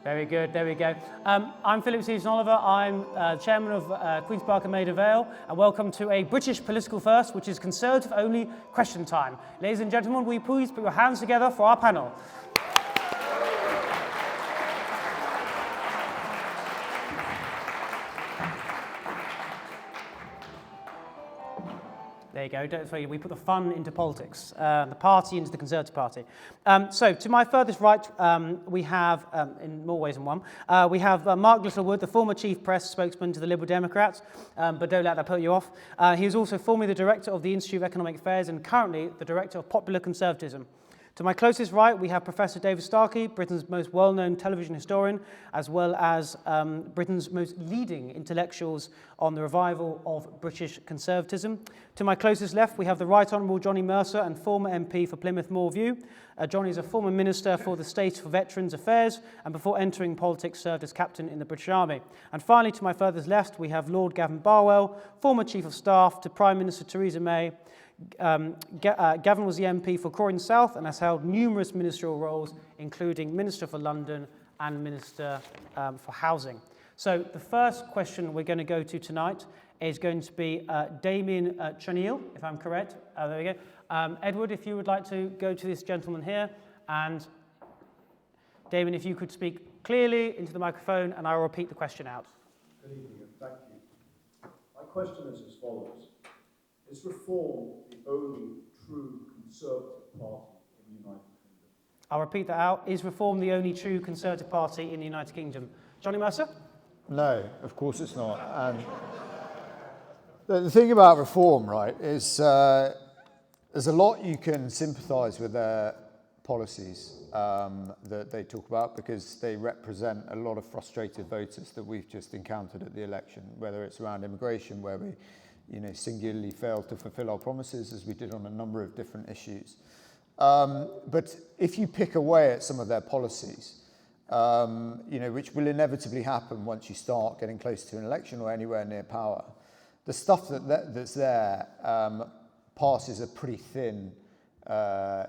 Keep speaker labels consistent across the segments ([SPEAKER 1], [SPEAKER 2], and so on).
[SPEAKER 1] Very good, there we go. I'm Philip Stephenson-Oliver. I'm chairman of Queen's Park and Maida, Vale, and welcome to a British political first, which is Conservative-only question time. Ladies and gentlemen, will you please put your hands together for our panel? There you go, don't worry, we put the fun into politics, the party into the Conservative Party. So to my furthest right, we have, in more ways than one, we have Mark Littlewood, the former chief press spokesman to the Liberal Democrats, but don't let that put you off. He was also formerly the director of the Institute of Economic Affairs and currently the director of Popular Conservatism. To my closest right, we have Professor David Starkey, Britain's most well-known television historian, as well as Britain's most leading intellectuals on the revival of British conservatism. To my closest left, we have the Right Honourable Johnny Mercer and former MP for Plymouth Moorview. Johnny is a former Minister for the State for Veterans Affairs and before entering politics served as captain in the British Army. And finally, to my furthest left, we have Lord Gavin Barwell, former Chief of Staff to Prime Minister Theresa May. Gavin was the MP for Croydon South and has held numerous ministerial roles, including Minister for London and Minister for Housing. So the first question we're going to go to tonight is going to be Damien Chanil, if I'm correct. There we go. Edward, if you would like to go to this gentleman here, and Damien, if you could speak clearly into the microphone, and I will repeat the question out.
[SPEAKER 2] Good evening, and thank you. My question is as follows. Is Reform the only true Conservative party in the United Kingdom?
[SPEAKER 1] I'll repeat that out. Is Reform the only true Conservative party in the United Kingdom? Johnny Mercer?
[SPEAKER 3] No, of course it's not. And the thing about Reform, right, is there's a lot you can sympathise with their policies that they talk about because they represent a lot of frustrated voters that we've just encountered at the election, whether it's around immigration, where we singularly failed to fulfill our promises as we did on a number of different issues. But if you pick away at some of their policies, which will inevitably happen once you start getting close to an election or anywhere near power, the stuff that's there passes a pretty thin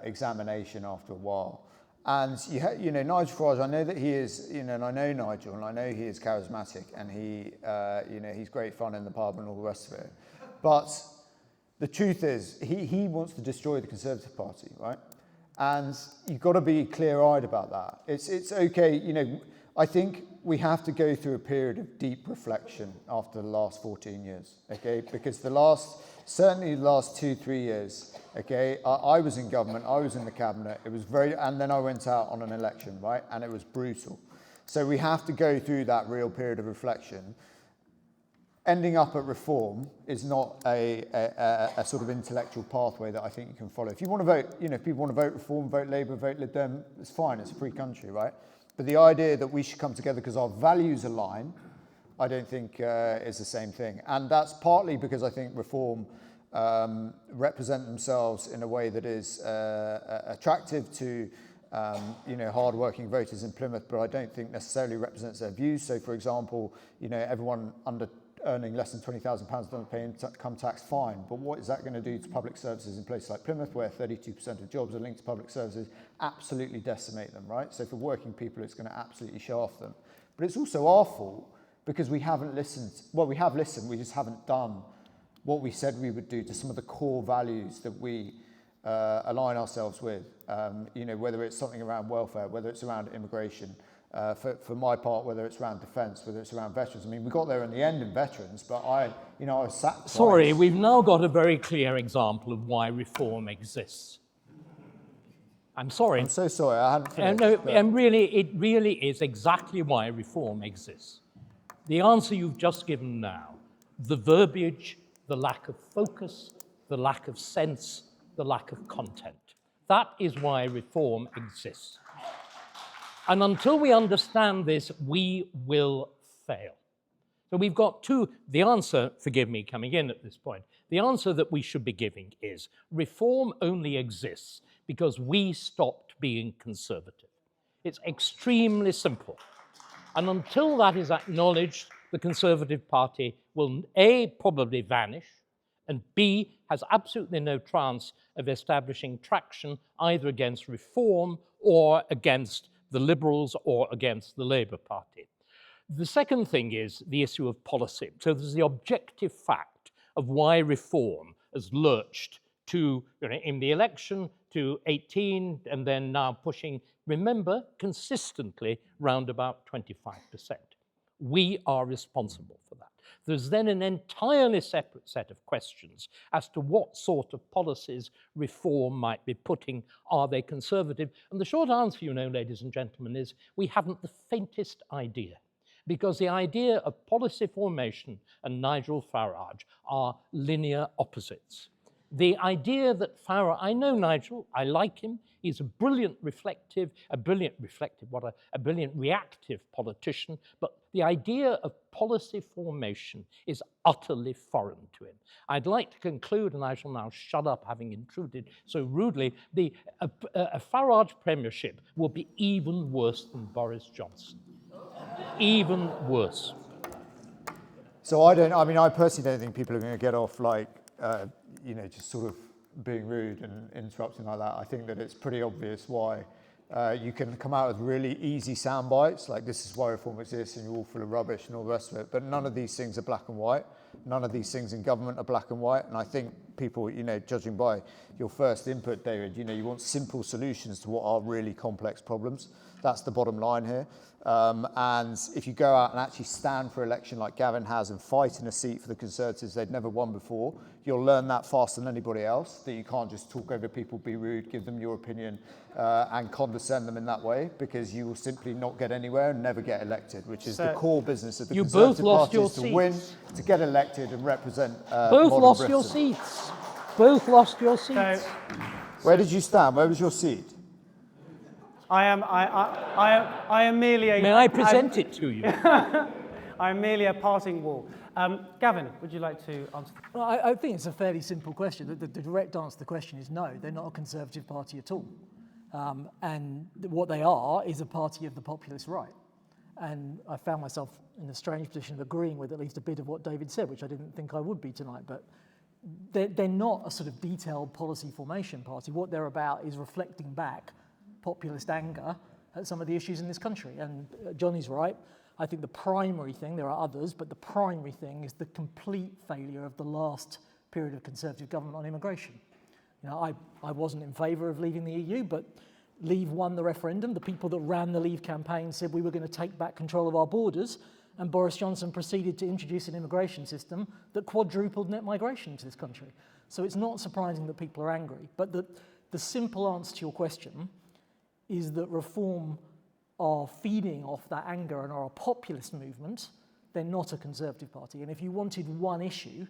[SPEAKER 3] examination after a while. And Nigel Farage, I know that he is, and I know Nigel, and I know he is charismatic, and he's great fun in the pub and all the rest of it. But the truth is, he wants to destroy the Conservative Party, right? And you've got to be clear-eyed about that. It's okay, I think we have to go through a period of deep reflection after the last 14 years, okay? Because certainly the last 2-3 years, okay, I was in government, I was in the cabinet, it was and then I went out on an election, right? And it was brutal. So we have to go through that real period of reflection. Ending up at Reform is not a sort of intellectual pathway that I think you can follow. If you want to vote, if people want to vote Reform, vote Labour, vote Lib Dem, it's fine, it's a free country, right? But the idea that we should come together because our values align, I don't think is the same thing. And that's partly because I think Reform represent themselves in a way that is attractive to hard-working voters in Plymouth, but I don't think necessarily represents their views. So, for example, everyone earning less than £20,000 don't pay income tax, fine. But what is that going to do to public services in places like Plymouth, where 32% of jobs are linked to public services? Absolutely decimate them, right? So for working people, it's going to absolutely shaft them. But it's also our fault because we haven't listened. Well, we have listened, we just haven't done what we said we would do to some of the core values that we align ourselves with. Whether it's something around welfare, whether it's around immigration, for my part, whether it's around defence, whether it's around veterans. I mean, we got there in the end in veterans, but I was sacked.
[SPEAKER 4] Sorry, we've now got a very clear example of why Reform exists. I'm sorry.
[SPEAKER 3] I'm so sorry, I hadn't finished.
[SPEAKER 4] And really, it really is exactly why Reform exists. The answer you've just given now, the verbiage, the lack of focus, the lack of sense, the lack of content. That is why Reform exists. And until we understand this, we will fail. So we've got the answer, forgive me coming in at this point, the answer that we should be giving is Reform only exists because we stopped being conservative. It's extremely simple. And until that is acknowledged, the Conservative Party will A, probably vanish, and B, has absolutely no chance of establishing traction either against Reform or against the Liberals or against the Labour Party. The second thing is the issue of policy. So there's the objective fact of why reform has lurched to, in the election to 18 and then now pushing, remember, consistently round about 25%. We are responsible for that. There's then an entirely separate set of questions as to what sort of policies reform might be putting. Are they conservative? And the short answer, ladies and gentlemen, is we haven't the faintest idea. Because the idea of policy formation and Nigel Farage are linear opposites. The idea that Farage, I know Nigel, I like him, he's a brilliant reactive politician, but the idea of policy formation is utterly foreign to him. I'd like to conclude, and I shall now shut up having intruded so rudely, a Farage premiership will be even worse than Boris Johnson. Even worse.
[SPEAKER 3] So I personally don't think people are going to get off just sort of being rude and interrupting like that. I think that it's pretty obvious why you can come out with really easy sound bites, like this is why reform exists and you're all full of rubbish and all the rest of it. But none of these things are black and white. None of these things in government are black and white. And I think people, judging by your first input, David, you want simple solutions to what are really complex problems. That's the bottom line here. And if you go out and actually stand for election like Gavin has and fight in a seat for the Conservatives they'd never won before, you'll learn that faster than anybody else, that you can't just talk over people, be rude, give them your opinion and condescend them in that way, because you will simply not get anywhere and never get elected, which is the core business of the Conservative Party, is to win, to get elected and represent
[SPEAKER 4] Both lost
[SPEAKER 3] Britain.
[SPEAKER 4] your seats. Both lost your seats.
[SPEAKER 3] Where did you stand? Where was your seat?
[SPEAKER 1] I am merely a...
[SPEAKER 4] May I present it to you?
[SPEAKER 1] I'm merely a passing wall. Gavin, would you like to answer?
[SPEAKER 5] Well, I think it's a fairly simple question. The direct answer to the question is no, they're not a Conservative Party at all. And what they are is a party of the populist right. And I found myself in a strange position of agreeing with at least a bit of what David said, which I didn't think I would be tonight. But they're not a sort of detailed policy formation party. What they're about is reflecting back populist anger at some of the issues in this country. And Johnny's right. I think the primary thing, there are others, but the primary thing is the complete failure of the last period of Conservative government on immigration. I wasn't in favour of leaving the EU, but Leave won the referendum. The people that ran the Leave campaign said we were going to take back control of our borders, and Boris Johnson proceeded to introduce an immigration system that quadrupled net migration to this country. So it's not surprising that people are angry. But the simple answer to your question is that reform are feeding off that anger and are a populist movement. They're not a Conservative Party. And if you wanted one issue,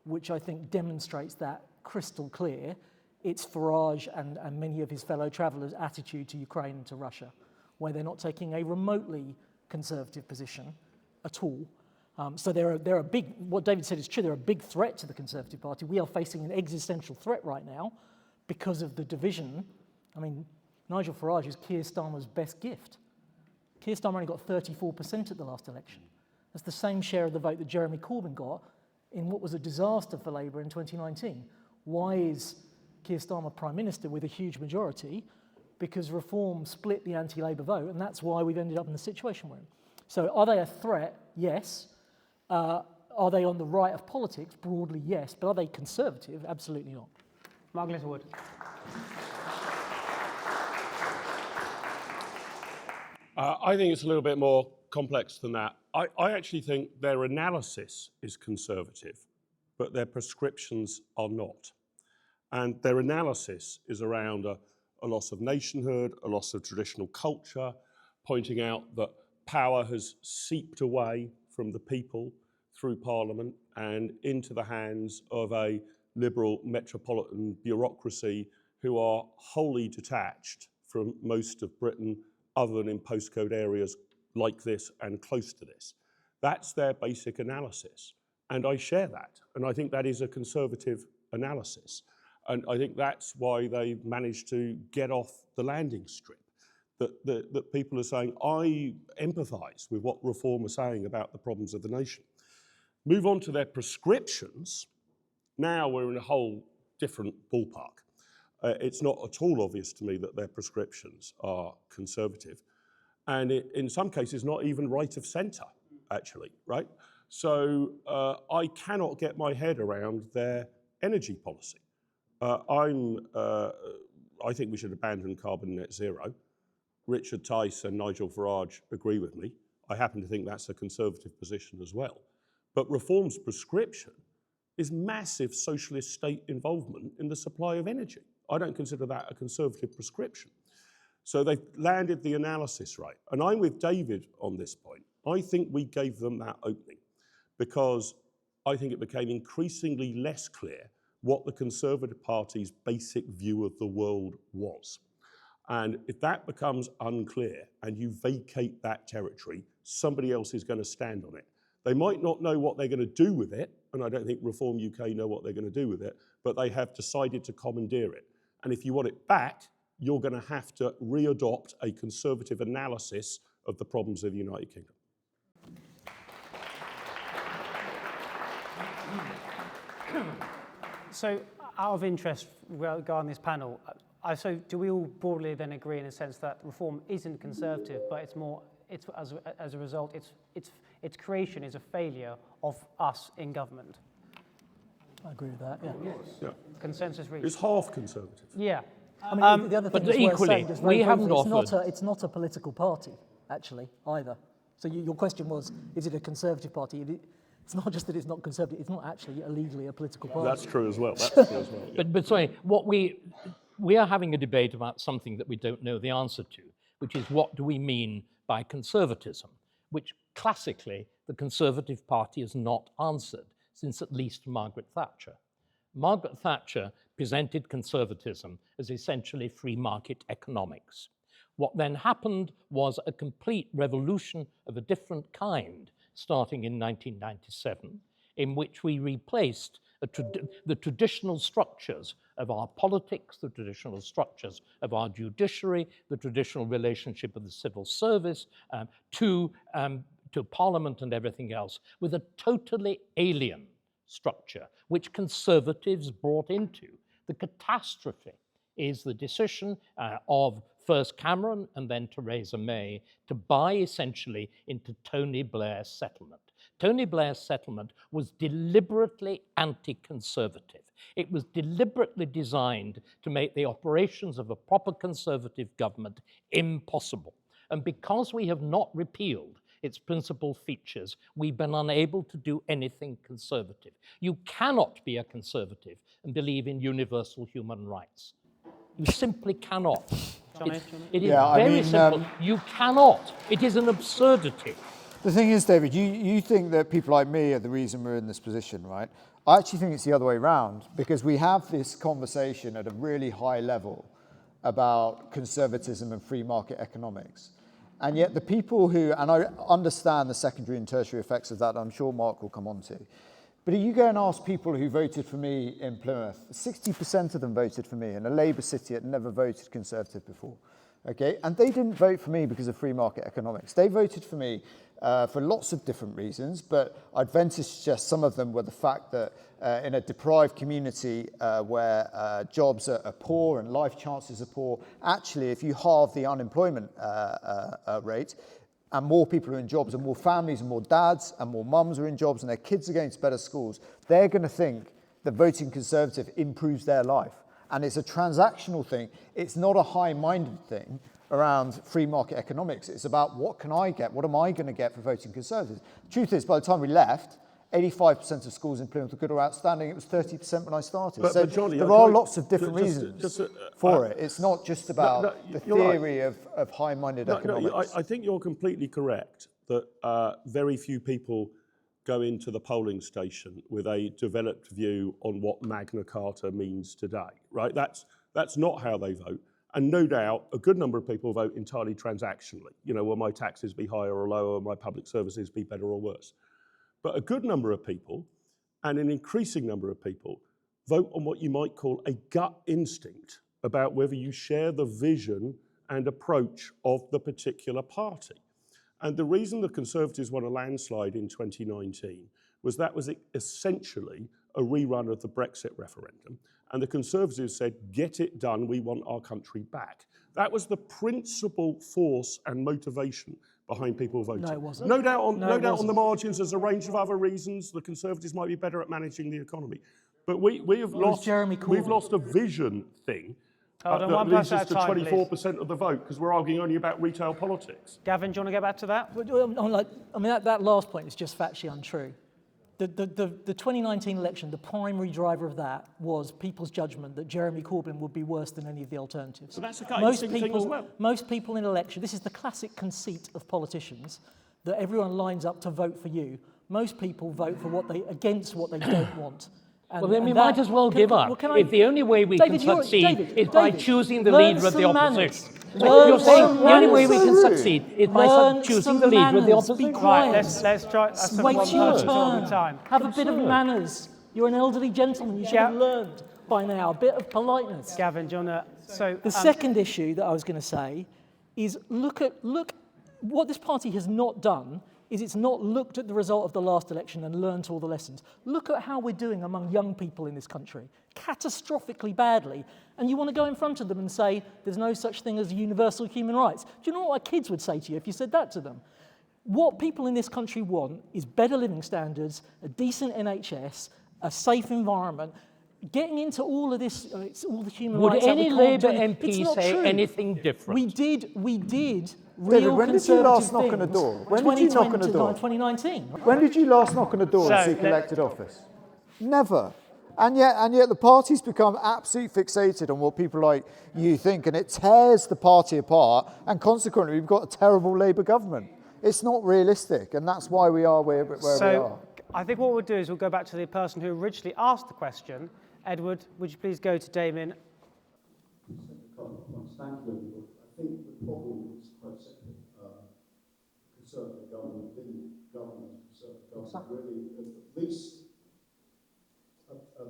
[SPEAKER 5] which I think demonstrates that crystal clear, it's Farage and many of his fellow travellers' attitude to Ukraine and to Russia, where they're not taking a remotely conservative position at all. So they're a big, what David said is true, they're a big threat to the Conservative Party. We are facing an existential threat right now because of the division. I mean, Nigel Farage is Keir Starmer's best gift. Keir Starmer only got 34% at the last election. That's the same share of the vote that Jeremy Corbyn got in what was a disaster for Labour in 2019. Why is Keir Starmer Prime Minister with a huge majority? Because reform split the anti-Labour vote, and that's why we've ended up in the situation we're in. So are they a threat? Yes. Are they on the right of politics? Broadly, yes. But are they conservative? Absolutely not.
[SPEAKER 1] Mark Littlewood.
[SPEAKER 6] I think it's a little bit more complex than that. I actually think their analysis is conservative, but their prescriptions are not. And their analysis is around a loss of nationhood, a loss of traditional culture, pointing out that power has seeped away from the people through Parliament and into the hands of a liberal metropolitan bureaucracy who are wholly detached from most of Britain, other than in postcode areas like this and close to this. That's their basic analysis. And I share that. And I think that is a conservative analysis. And I think that's why they managed to get off the landing strip. That people are saying, I empathise with what Reform are saying about the problems of the nation. Move on to their prescriptions. Now we're in a whole different ballpark. It's not at all obvious to me that their prescriptions are conservative. and in some cases not even right of centre, actually, right? So I cannot get my head around their energy policy. I think we should abandon carbon net zero. Richard Tice and Nigel Farage agree with me. I happen to think that's a Conservative position as well. But reform's prescription is massive socialist state involvement in the supply of energy. I don't consider that a Conservative prescription. So they've landed the analysis right. And I'm with David on this point. I think we gave them that opening because I think it became increasingly less clear what the Conservative Party's basic view of the world was. And if that becomes unclear and you vacate that territory, somebody else is going to stand on it. They might not know what they're going to do with it, and I don't think Reform UK know what they're going to do with it, but they have decided to commandeer it. And if you want it back, you're going to have to readopt a Conservative analysis of the problems of the United Kingdom.
[SPEAKER 1] So, out of interest regarding this panel, so do we all broadly then agree in a sense that reform isn't Conservative, but it's more, as a result, its creation is a failure of us in government?
[SPEAKER 5] I agree with that, yeah.
[SPEAKER 6] Yeah.
[SPEAKER 1] Consensus reached.
[SPEAKER 6] It's half Conservative.
[SPEAKER 1] Yeah.
[SPEAKER 5] I mean, the other thing
[SPEAKER 4] but
[SPEAKER 5] is worth
[SPEAKER 4] equally,
[SPEAKER 5] saying, just very
[SPEAKER 4] we haven't
[SPEAKER 5] briefly,
[SPEAKER 4] offered...
[SPEAKER 5] it's not a political party, actually, either. So your question was, is it a Conservative party? It's not just that it's not Conservative, it's not actually legally a political party.
[SPEAKER 6] That's true as well. That's true as well. Yeah.
[SPEAKER 4] But sorry, what we are having a debate about something that we don't know the answer to, which is what do we mean by conservatism, which classically the Conservative Party has not answered since at least Margaret Thatcher. Margaret Thatcher presented conservatism as essentially free market economics. What then happened was a complete revolution of a different kind, starting in 1997, in which we replaced the traditional structures of our politics, the traditional structures of our judiciary, the traditional relationship of the civil service to Parliament and everything else, with a totally alien structure, which Conservatives brought into. The catastrophe is the decision of first Cameron and then Theresa May to buy essentially into Tony Blair's settlement. Tony Blair's settlement was deliberately anti-conservative. It was deliberately designed to make the operations of a proper Conservative government impossible. And because we have not repealed its principal features, we've been unable to do anything conservative. You cannot be a Conservative and believe in universal human rights. You simply cannot. It is very simple. You cannot. It is an absurdity.
[SPEAKER 3] The thing is, David, you think that people like me are the reason we're in this position, right? I actually think it's the other way around, because we have this conversation at a really high level about conservatism and free market economics. And yet the people who, and I understand the secondary and tertiary effects of that, I'm sure Mark will come on to, but if you go and ask people who voted for me in Plymouth, 60% of them voted for me in a Labour city had never voted Conservative before. Okay, and they didn't vote for me because of free market economics. They voted for me for lots of different reasons, but I'd venture to suggest some of them were the fact that in a deprived community where jobs are poor and life chances are poor, actually if you halve the unemployment rate and more people are in jobs and more families and more dads and more mums are in jobs and their kids are going to better schools, they're going to think that voting Conservative improves their life. And it's a transactional thing. It's not a high-minded thing around free market economics. It's about what can I get? What am I going to get for voting Conservative? The truth is, by the time we left, 85% of schools in Plymouth were good or outstanding. It was 30% when I started.
[SPEAKER 6] But Johnny,
[SPEAKER 3] there are lots of different reasons for it. It's not just about the theory
[SPEAKER 6] right.
[SPEAKER 3] of high-minded economics.
[SPEAKER 6] I think you're completely correct that very few people go into the polling station with a developed view on what Magna Carta means today, right? That's not how they vote. And no doubt, a good number of people vote entirely transactionally. You know, will my taxes be higher or lower, will my public services be better or worse? But a good number of people, and an increasing number of people, vote on what you might call a gut instinct about whether you share the vision and approach of the particular party. And the reason the Conservatives won a landslide in 2019 was that was essentially a rerun of the Brexit referendum. And the Conservatives said, get it done, we want our country back. That was the principal force and motivation behind people voting.
[SPEAKER 5] No, it wasn't.
[SPEAKER 6] No doubt on
[SPEAKER 5] wasn't.
[SPEAKER 6] the margins, there's a range of other reasons. The Conservatives might be better at managing the economy. But we have lost, we've lost a vision thing that leads us to 24% of the vote because we're arguing only about retail politics.
[SPEAKER 1] Gavin, do you want to go back to that?
[SPEAKER 5] That last point is just factually untrue. The 2019 election, the primary driver of that was people's judgment that Jeremy Corbyn would be worse than any of the alternatives.
[SPEAKER 6] So that's a interesting thing as well.
[SPEAKER 5] Most people in an election, this is the classic conceit of politicians, that everyone lines up to vote for you. Most people vote for against what they don't want.
[SPEAKER 4] Well, then we might as well give up. If the only way we can succeed is by choosing the leader of the opposition. You're saying the only way we can succeed is by choosing the leader of the opposition.
[SPEAKER 5] Right,
[SPEAKER 1] let's try.
[SPEAKER 5] Wait your turn. Have a bit of manners. You're an elderly gentleman. You should have learned by now a bit of politeness.
[SPEAKER 1] Gavin, do you want to?
[SPEAKER 5] The second issue that I was going to say is look what this party has not done is it's not looked at the result of the last election and learnt all the lessons. Look at how we're doing among young people in this country, catastrophically badly, and you want to go in front of them and say there's no such thing as universal human rights. Do you know what our kids would say to you if you said that to them? What people in this country want is better living standards, a decent NHS, a safe environment. Getting into all of this, all the human rights.
[SPEAKER 4] Would any Labour MP say anything different?
[SPEAKER 5] We did.
[SPEAKER 3] David, when did you last knock on a door? When did you knock on a door?
[SPEAKER 5] 2019.
[SPEAKER 3] When did you last knock on a door and seek elected office? Never. And yet the party's become absolutely fixated on what people like you think, and it tears the party apart, and consequently we've got a terrible Labour government. It's not realistic, and that's why we are where we are.
[SPEAKER 1] I think what we'll do is we'll go back to the person who originally asked the question. Edward, would you please go to Damien?
[SPEAKER 2] Thank you. I think the problem is quite simple. Conservative government, the government, Conservative government, really, at least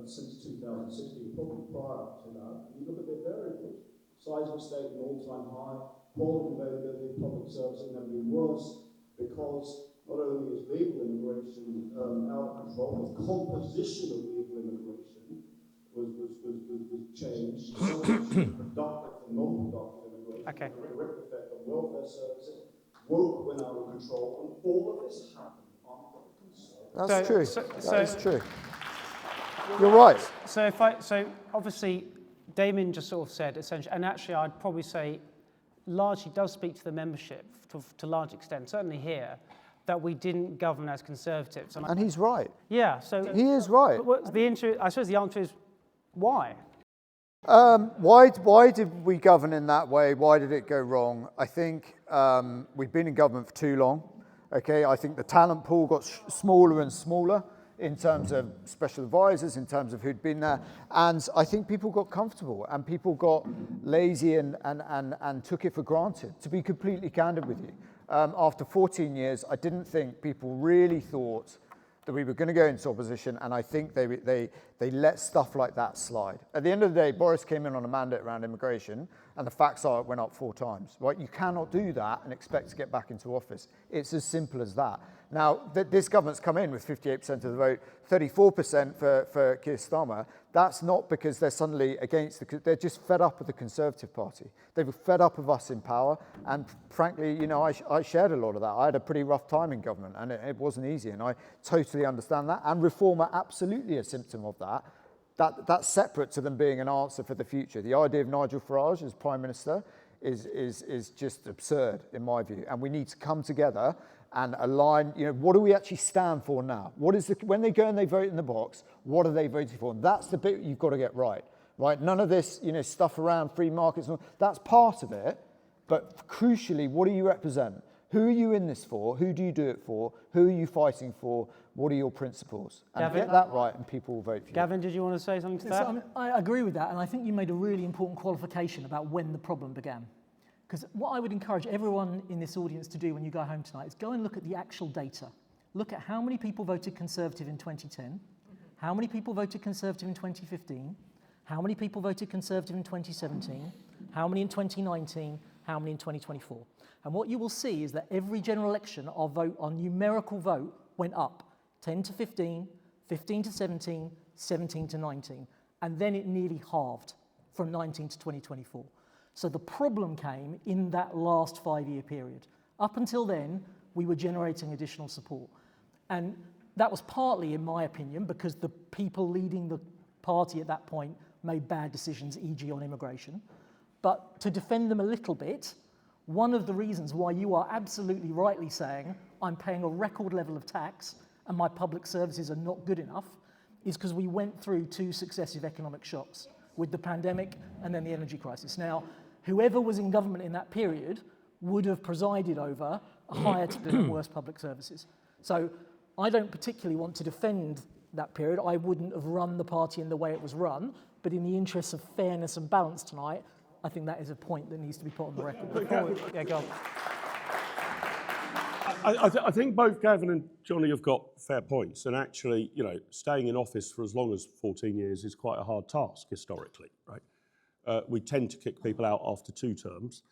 [SPEAKER 2] since 2016, probably prior to that, you look at their variables. Size of the state at an all-time high, quality and availability of public services never been worse, because not only is legal immigration out of control, the composition of legal immigration was changed. So productive and non-productive immigration,
[SPEAKER 1] Okay.
[SPEAKER 2] the direct effect on welfare services, woke went out of control, and all of this happened under the Conservative.
[SPEAKER 3] That's true. You're right.
[SPEAKER 1] So obviously, Damien just sort of said essentially, and actually I'd probably say largely does speak to the membership to a large extent, certainly here, that we didn't govern as Conservatives.
[SPEAKER 3] And he's right.
[SPEAKER 1] Yeah, so
[SPEAKER 3] he is right.
[SPEAKER 1] I suppose the answer is why?
[SPEAKER 3] Why did we govern in that way? Why did it go wrong? I think we've been in government for too long. Okay, I think the talent pool got smaller and smaller in terms of special advisors, in terms of who'd been there. And I think people got comfortable and people got lazy and took it for granted, to be completely candid with you. After 14 years, I didn't think people really thought that we were going to go into opposition, and I think they let stuff like that slide. At the end of the day, Boris came in on a mandate around immigration, and the facts are it went up 4 times. Right? You cannot do that and expect to get back into office. It's as simple as that. Now, this government's come in with 58% of the vote, 34% for Keir Starmer. That's not because they're suddenly against they're just fed up with the Conservative Party. They were fed up of us in power, and frankly, you know, I shared a lot of that. I had a pretty rough time in government, and it wasn't easy, and I totally understand that. And reform are absolutely a symptom of that. That's separate to them being an answer for the future. The idea of Nigel Farage as Prime Minister is just absurd in my view, and we need to come together and align, you know, what do we actually stand for now? What is when they go and they vote in the box, what are they voting for? And that's the bit you've got to get right? None of this, you know, stuff around free markets, that's part of it, but crucially, what do you represent? Who are you in this for? Who do you do it for? Who are you fighting for? What are your principles? And
[SPEAKER 1] Gavin,
[SPEAKER 3] get that right and people will vote for you.
[SPEAKER 1] Gavin, did you want to say something to that?
[SPEAKER 5] I agree with that, and I think you made a really important qualification about when the problem began. Because what I would encourage everyone in this audience to do when you go home tonight is go and look at the actual data. Look at how many people voted Conservative in 2010, how many people voted Conservative in 2015, how many people voted Conservative in 2017, how many in 2019, how many in 2024. And what you will see is that every general election, our numerical vote went up. 10 to 15, 15 to 17, 17 to 19, and then it nearly halved from 19 to 2024. So the problem came in that last 5-year period. Up until then, we were generating additional support. And that was partly, in my opinion, because the people leading the party at that point made bad decisions, e.g. on immigration. But to defend them a little bit, one of the reasons why you are absolutely rightly saying I'm paying a record level of tax and my public services are not good enough is because we went through 2 successive economic shocks with the pandemic and then the energy crisis. Now, whoever was in government in that period would have presided over a higher ticket and worse public services. So I don't particularly want to defend that period. I wouldn't have run the party in the way it was run, but in the interests of fairness and balance tonight, I think that is a point that needs to be put on the record.
[SPEAKER 1] Yeah, go on.
[SPEAKER 6] I think both Gavin and Johnny have got fair points, and actually, you know, staying in office for as long as 14 years is quite a hard task historically, right? We tend to kick people out after 2 terms.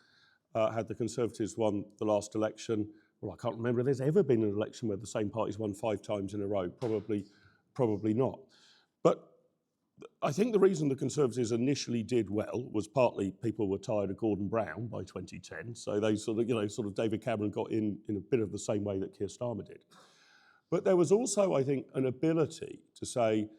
[SPEAKER 6] Had the Conservatives won the last election, well, I can't remember if there's ever been an election where the same party's won 5 times in a row. Probably not. But I think the reason the Conservatives initially did well was partly people were tired of Gordon Brown by 2010, so they sort of David Cameron got in a bit of the same way that Keir Starmer did. But there was also, I think, an ability to say,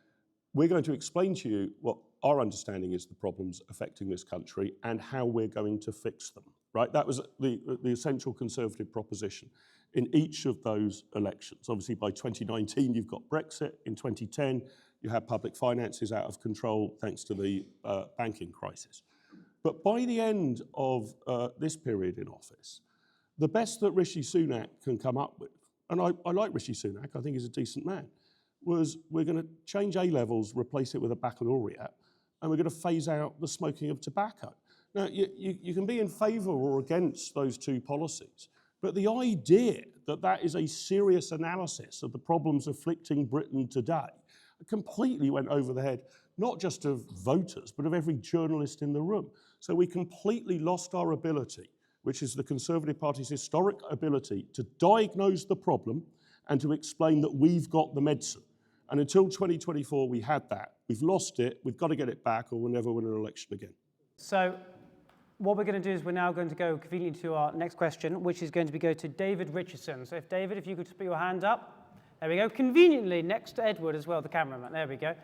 [SPEAKER 6] we're going to explain to you what our understanding is the problems affecting this country and how we're going to fix them, right? That was the essential Conservative proposition in each of those elections. Obviously, by 2019, you've got Brexit. In 2010, you had public finances out of control thanks to the banking crisis. But by the end of this period in office, the best that Rishi Sunak can come up with, and I like Rishi Sunak, I think he's a decent man, was we're going to change A-levels, replace it with a baccalaureate, and we're going to phase out the smoking of tobacco. Now, you can be in favour or against those 2 policies, but the idea that that is a serious analysis of the problems afflicting Britain today completely went over the head, not just of voters, but of every journalist in the room. So we completely lost our ability, which is the Conservative Party's historic ability to diagnose the problem and to explain that we've got the medicine. And until 2024, we had that. We've lost it, we've got to get it back, or we'll never win an election again.
[SPEAKER 1] So what we're going to do is we're now going to go conveniently to our next question, which is going to go to David Richardson. So if David, if you could put your hand up. There we go. Conveniently next to Edward as well, the cameraman. There we go.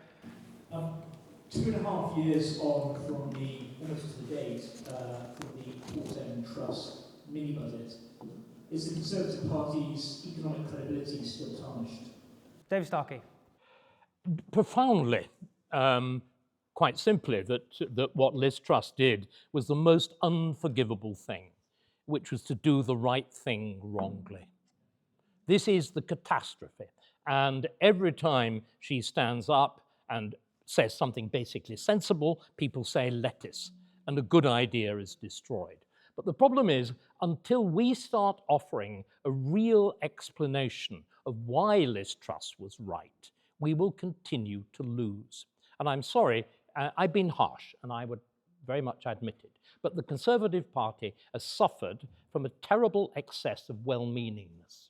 [SPEAKER 7] 2.5 years on from the, almost to the date, from the autumn Truss mini-budget. Is the Conservative Party's economic credibility still tarnished?
[SPEAKER 1] David Starkey.
[SPEAKER 4] Profoundly. Quite simply, that what Liz Truss did was the most unforgivable thing, which was to do the right thing wrongly. This is the catastrophe. And every time she stands up and says something basically sensible, people say lettuce, and a good idea is destroyed. But the problem is, until we start offering a real explanation of why Liz Truss was right, we will continue to lose. And I'm sorry, I've been harsh, and I would very much admit it, but the Conservative Party has suffered from a terrible excess of well-meaningness.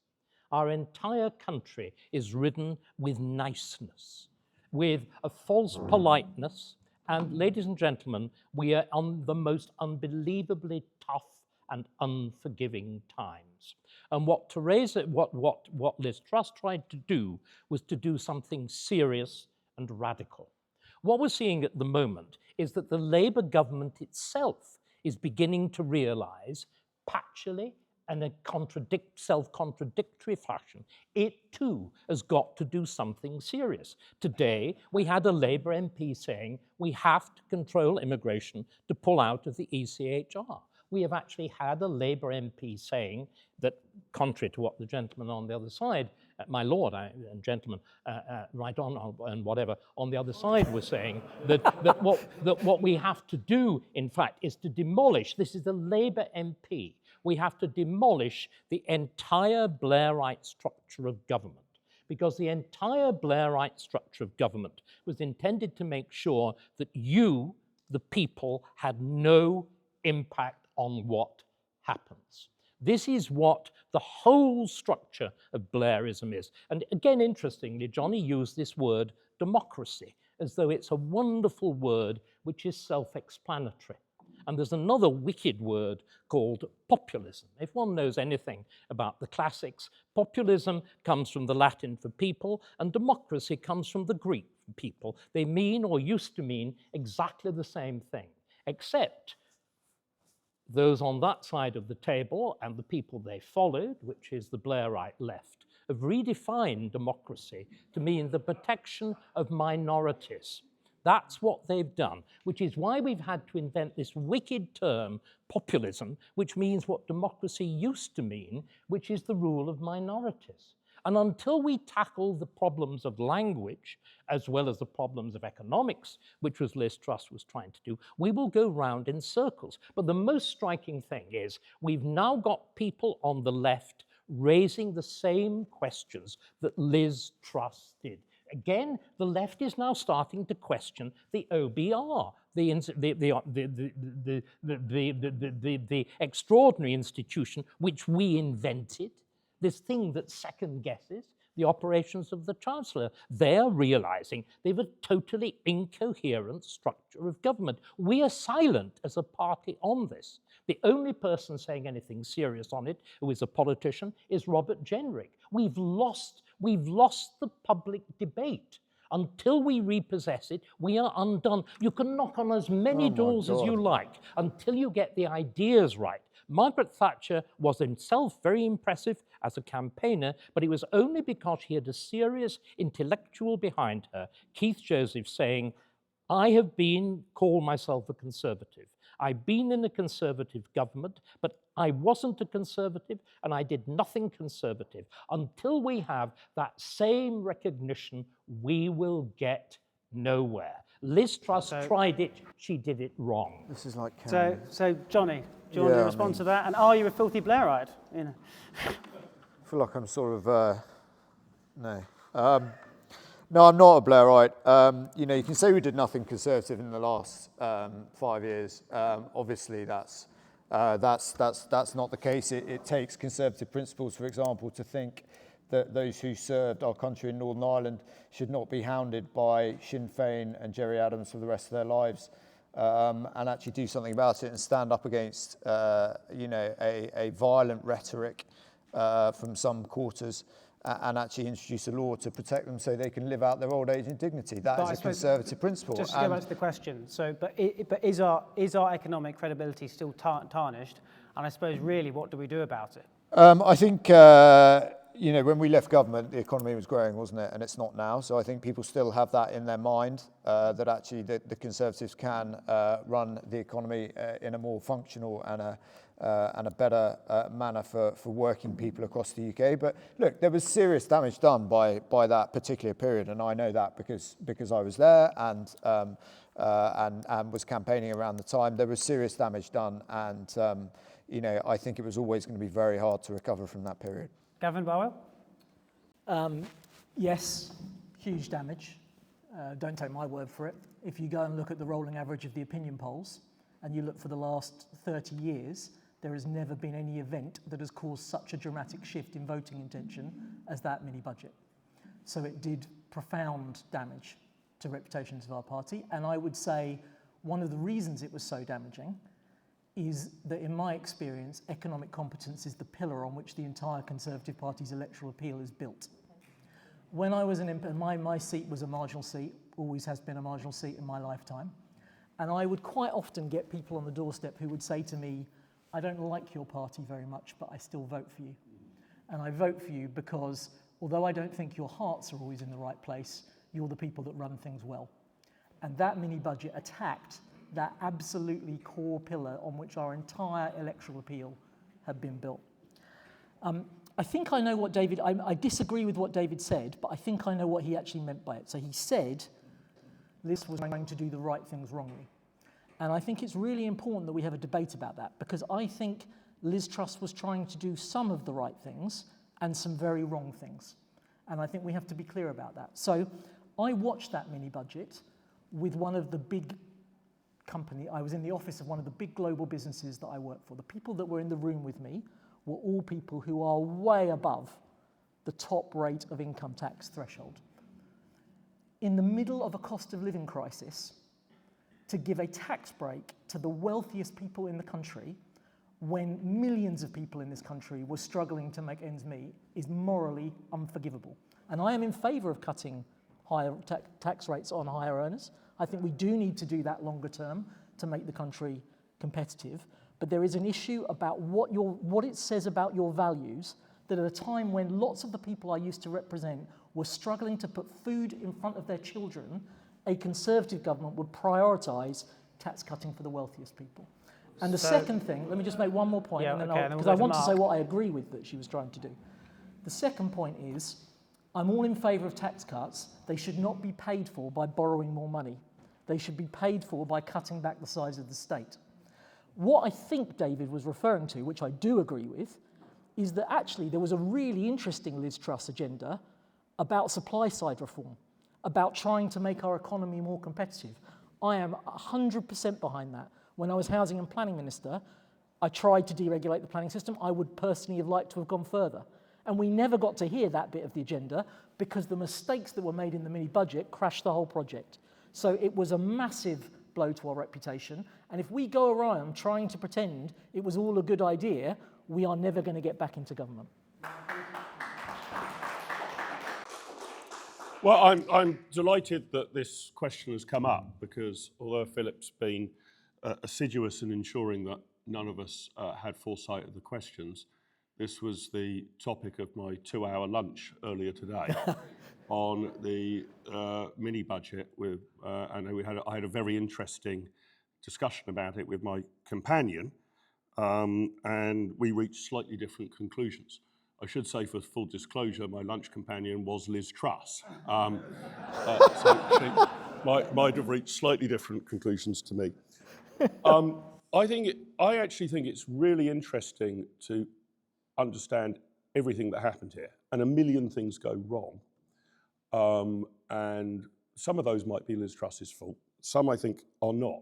[SPEAKER 4] Our entire country is ridden with niceness, with a false politeness, and ladies and gentlemen, we are on the most unbelievably tough and unforgiving times. And what Liz Truss tried to do was to do something serious and radical. What we're seeing at the moment is that the Labour government itself is beginning to realise, patchily and in a self-contradictory fashion, it too has got to do something serious. Today, we had a Labour MP saying we have to control immigration to pull out of the ECHR. We have actually had a Labour MP saying that, contrary to what the gentleman on the other side, my lord and gentleman, right on and whatever, on the other side was saying, that what we have to do, in fact, is to demolish, this is the Labour MP, we have to demolish the entire Blairite structure of government, because the entire Blairite structure of government was intended to make sure that you, the people, had no impact on what happens. This is what the whole structure of Blairism is. And again, interestingly, Johnny used this word democracy. as though it's a wonderful word which is self-explanatory. And there's another wicked word called populism. If one knows anything about the classics, populism comes from the Latin for people, and democracy comes from the Greek for people. They mean, or used to mean, exactly the same thing, except those on that side of the table and the people they followed, which is the Blairite left, have redefined democracy to mean the protection of minorities. That's what they've done, which is why we've had to invent this wicked term, populism, which means what democracy used to mean, which is the rule of minorities. And until we tackle the problems of language, as well as the problems of economics, which was Liz Truss was trying to do, we will go round in circles. But the most striking thing is we've now got people on the left raising the same questions that Liz Truss did. Again, the left is now starting to question the OBR, the extraordinary institution which we invented, this thing that second guesses the operations of the Chancellor. They're realizing they've a totally incoherent structure of government. We are silent as a party on this. The only person saying anything serious on it, who is a politician, is Robert Jenrick. We've lost the public debate. Until we repossess it, we are undone. You can knock on as many doors as you like until you get the ideas right. Margaret Thatcher was himself very impressive as a campaigner, but it was only because she had a serious intellectual behind her. Keith Joseph saying, I have called myself a conservative. I've been in a conservative government, but I wasn't a conservative and I did nothing conservative. Until we have that same recognition, we will get nowhere. Liz Truss tried it, she did it wrong.
[SPEAKER 3] This is like
[SPEAKER 1] So Johnny, do you want to respond to that? And are you a filthy Blairite? You know.
[SPEAKER 3] I feel like I'm sort of, no. No, I'm not a Blairite. You know, you can say we did nothing conservative in the last 5 years. Obviously, that's not the case. It takes conservative principles, for example, to think that those who served our country in Northern Ireland should not be hounded by Sinn Féin and Gerry Adams for the rest of their lives, and actually do something about it and stand up against, you know, a violent rhetoric from some quarters. And actually introduce a law to protect them so they can live out their old age in dignity. That is a conservative principle.
[SPEAKER 1] Just to go back to the question, but is our economic credibility still tarnished? And I suppose really, what do we do about it?
[SPEAKER 3] I think, you know, when we left government, the economy was growing, wasn't it? And it's not now. So I think people still have that in their mind, that actually the Conservatives can run the economy in a more functional and a better manner for working people across the UK. But look, there was serious damage done by that particular period, and I know that because I was there and was campaigning around the time. There was serious damage done, and you know, I think it was always going to be very hard to recover from that period.
[SPEAKER 1] Gavin Barwell?
[SPEAKER 5] Yes, huge damage. Don't take my word for it. If you go and look at the rolling average of the opinion polls, and you look for the last 30 years, there has never been any event that has caused such a dramatic shift in voting intention as that mini budget. So it did profound damage to reputations of our party. And I would say one of the reasons it was so damaging is that, in my experience, economic competence is the pillar on which the entire Conservative Party's electoral appeal is built. When I was an MP, my seat was a marginal seat, always has been a marginal seat in my lifetime. And I would quite often get people on the doorstep who would say to me, I don't like your party very much, but I still vote for you. And I vote for you because, although I don't think your hearts are always in the right place, you're the people that run things well. And that mini budget attacked that absolutely core pillar on which our entire electoral appeal had been built. I think I know what David, I disagree with what David said, but I think I know what he actually meant by it. So he said Liz was trying to do the right things wrongly. And I think it's really important that we have a debate about that, because I think Liz Truss was trying to do some of the right things and some very wrong things. And I think we have to be clear about that. So I watched that mini budget with one of the big I was in the office of one of the big global businesses that I work for. The people that were in the room with me were all people who are way above the top rate of income tax threshold. in the middle of a cost of living crisis, to give a tax break to the wealthiest people in the country when millions of people in this country were struggling to make ends meet is morally unforgivable. And I am in favour of cutting higher tax rates on higher earners. I think we do need to do that longer term to make the country competitive. But there is an issue about what it says about your values, that at a time when lots of the people I used to represent were struggling to put food in front of their children, a Conservative government would prioritise tax cutting for the wealthiest people. And the second thing, let me just make one more point, because I want to say what I agree with that she was trying to do. The second point is, I'm all in favour of tax cuts. They should not be paid for by borrowing more money. They should be paid for by cutting back the size of the state. What I think David was referring to, which I do agree with, is that actually there was a really interesting Liz Truss agenda about supply side reform, about trying to make our economy more competitive. I am 100% behind that. When I was Housing and Planning Minister, I tried to deregulate the planning system. I would personally have liked to have gone further. And we never got to hear that bit of the agenda because the mistakes that were made in the mini budget crashed the whole project. So it was a massive blow to our reputation. And if we go around trying to pretend it was all a good idea, we are never going to get back into government.
[SPEAKER 6] Well, I'm delighted that this question has come up because although Philip's been assiduous in ensuring that none of us had foresight of the questions, this was the topic of my 2-hour lunch earlier today on the mini budget with, and I had a very interesting discussion about it with my companion, and we reached slightly different conclusions. I should say, for full disclosure, my lunch companion was Liz Truss. So she might have reached slightly different conclusions to me. I actually think it's really interesting to understand everything that happened here, and a million things go wrong. And some of those might be Liz Truss's fault. Some I think are not.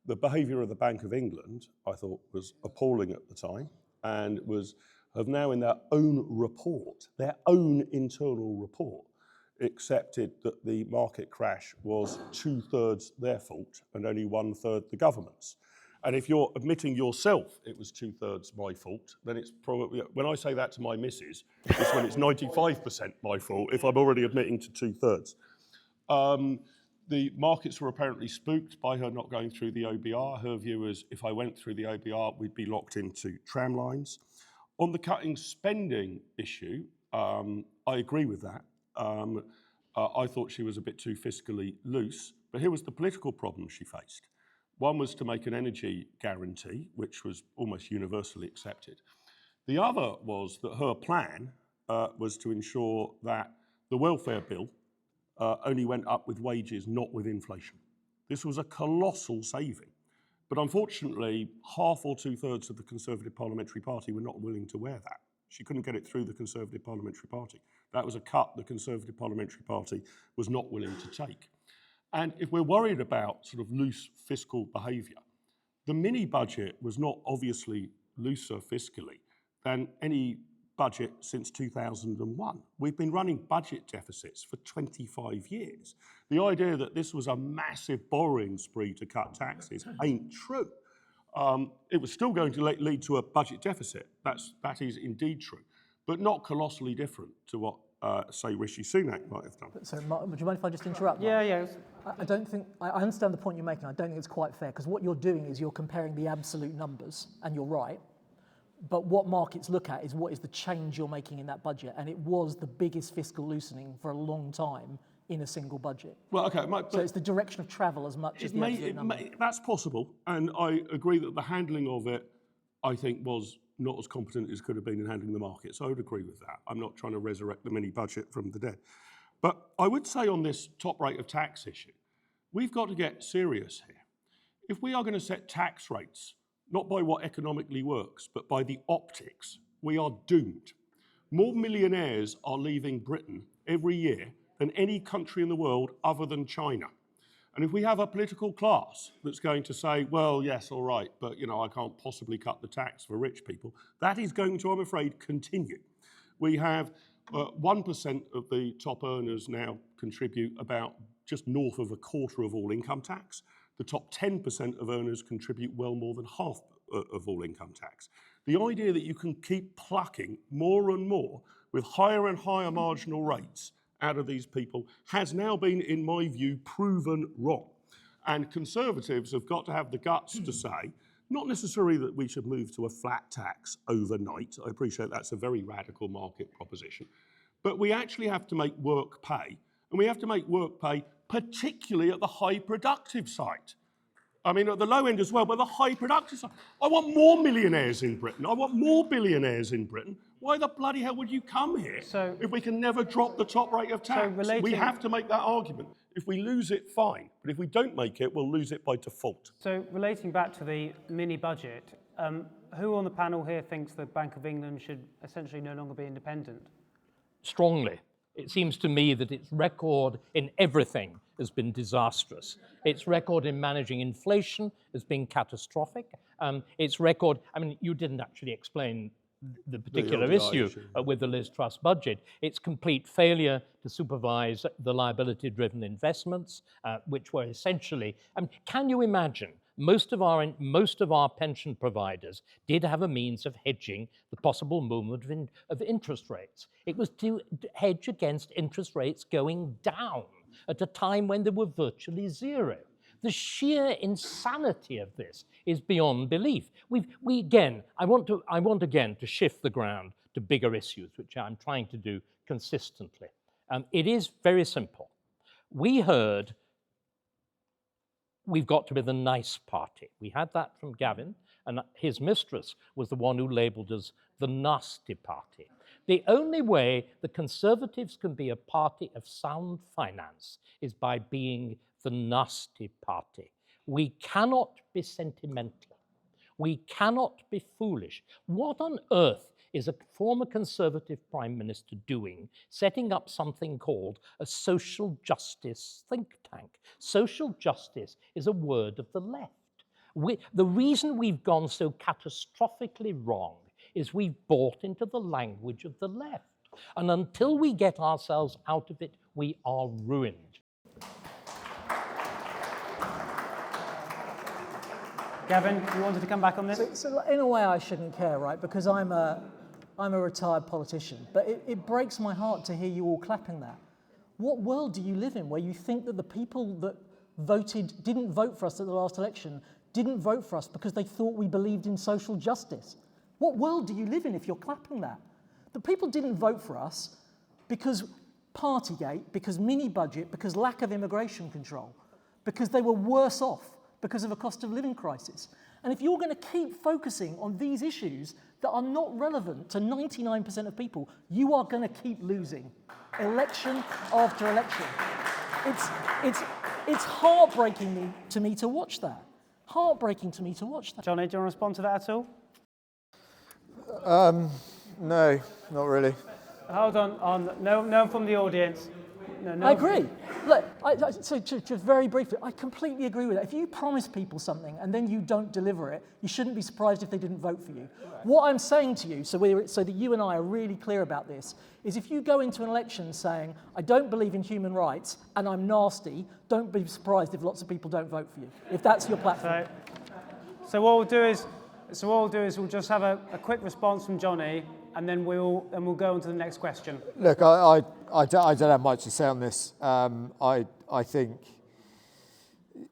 [SPEAKER 6] The behaviour of the Bank of England, I thought, was appalling at the time, and have now in their own report, their own internal report, accepted that the market crash was 2/3 their fault and only 1/3 the government's. And if you're admitting yourself it was 2/3 my fault, then it's probably, when I say that to my missus, it's when it's 95% my fault if I'm already admitting to 2/3. The markets were apparently spooked by her not going through the OBR. Her view was if I went through the OBR, we'd be locked into tram lines. On the cutting spending issue, I agree with that. I thought she was a bit too fiscally loose, but here was the political problem she faced. One was to make an energy guarantee, which was almost universally accepted. The other was that her plan was to ensure that the welfare bill only went up with wages, not with inflation. This was a colossal saving. But unfortunately, half or 2/3 of the Conservative Parliamentary Party were not willing to wear that. She couldn't get it through the Conservative Parliamentary Party. That was a cut the Conservative Parliamentary Party was not willing to take. And if we're worried about sort of loose fiscal behaviour, the mini budget was not obviously looser fiscally than any budget since 2001. We've been running budget deficits for 25 years. The idea that this was a massive borrowing spree to cut taxes ain't true. It was still going to lead to a budget deficit. That is indeed true, but not colossally different to what, say, Rishi Sunak might have done.
[SPEAKER 5] So, Mark, would you mind if I just interrupt?
[SPEAKER 1] Yeah, yeah.
[SPEAKER 5] I understand the point you're making. I don't think it's quite fair, because what you're doing is you're comparing the absolute numbers, and you're right. But what markets look at is what is the change you're making in that budget, and it was the biggest fiscal loosening for a long time in a single budget.
[SPEAKER 6] Well, okay,
[SPEAKER 5] so it's the direction of travel as much as the absolute number.
[SPEAKER 6] That's possible, and I agree that the handling of it, I think, was not as competent as could have been in handling the market. So I would agree with that. I'm not trying to resurrect the mini budget from the dead. But I would say on this top rate of tax issue, we've got to get serious here. If we are going to set tax rates, not by what economically works, but by the optics, we are doomed. More millionaires are leaving Britain every year than any country in the world other than China. And if we have a political class that's going to say, well, yes, all right, but I can't possibly cut the tax for rich people, that is going to, I'm afraid, continue. We have 1% of the top earners now contribute about just north of a quarter of all income tax. The top 10% of earners contribute well more than half of all income tax. The idea that you can keep plucking more and more with higher and higher marginal rates out of these people has now been, in my view, proven wrong. And Conservatives have got to have the guts to say, not necessarily that we should move to a flat tax overnight. I appreciate that's a very radical market proposition. But we actually have to make work pay. And we have to make work pay particularly at the high productive side. I mean, at the low end as well, but the high productive side. I want more millionaires in Britain. I want more billionaires in Britain. Why the bloody hell would you come here if we can never drop the top rate of tax? We have to make that argument. If we lose it, fine. But if we don't make it, we'll lose it by default.
[SPEAKER 1] So relating back to the mini budget, who on the panel here thinks the Bank of England should essentially no longer be independent?
[SPEAKER 4] Strongly. It seems to me that its record in everything has been disastrous. Its record in managing inflation has been catastrophic. Its record, I mean, you didn't actually explain the particular issue with the Liz Truss budget. Its complete failure to supervise the liability-driven investments, which were essentially, I mean, can you imagine? Most of our pension providers did have a means of hedging the possible movement of interest rates. It was to hedge against interest rates going down at a time when they were virtually zero. The sheer insanity of this is beyond belief. I want again to shift the ground to bigger issues, which I'm trying to do consistently. It is very simple. We heard we've got to be the nice party. We had that from Gavin, and his mistress was the one who labelled us the nasty party. The only way the Conservatives can be a party of sound finance is by being the nasty party. We cannot be sentimental. We cannot be foolish. What on earth is a former Conservative Prime Minister doing, setting up something called a social justice think tank? Social justice is a word of the left. The reason we've gone so catastrophically wrong is we've bought into the language of the left. And until we get ourselves out of it, we are ruined.
[SPEAKER 1] Gavin, you wanted to come back on this?
[SPEAKER 5] So in a way I shouldn't care, right? Because I'm a retired politician. But it breaks my heart to hear you all clapping that. What world do you live in where you think that the people that didn't vote for us at the last election, didn't vote for us because they thought we believed in social justice? What world do you live in if you're clapping that? The people didn't vote for us because Partygate, because mini-budget, because lack of immigration control, because they were worse off because of a cost of living crisis. And if you're going to keep focusing on these issues that are not relevant to 99% of people, you are going to keep losing election after election. It's heartbreaking to me to watch that. Heartbreaking to me to watch that.
[SPEAKER 1] Johnny, do you want to respond to that at all?
[SPEAKER 3] No, not really.
[SPEAKER 1] Hold on. No one from the audience. No.
[SPEAKER 5] I agree. Look, so just very briefly, I completely agree with that. If you promise people something and then you don't deliver it, you shouldn't be surprised if they didn't vote for you. What I'm saying to you, so that you and I are really clear about this, is if you go into an election saying, I don't believe in human rights and I'm nasty, don't be surprised if lots of people don't vote for you, if that's your platform.
[SPEAKER 1] So what we'll do is we'll just have a quick response from Johnny, and then we'll go on to the next question.
[SPEAKER 3] Look, I don't have much to say on this. I think,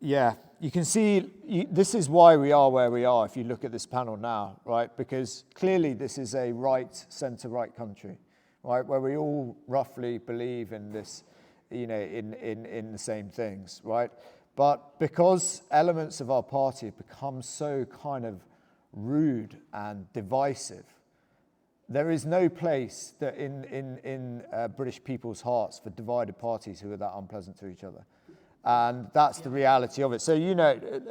[SPEAKER 3] yeah, you can see this is why we are where we are if you look at this panel now, right? Because clearly this is a right, centre-right country, right, where we all roughly believe in this, in the same things, right? But because elements of our party have become so kind of rude and divisive, there is no place that in British people's hearts for divided parties who are that unpleasant to each other. And that's the reality of it. So,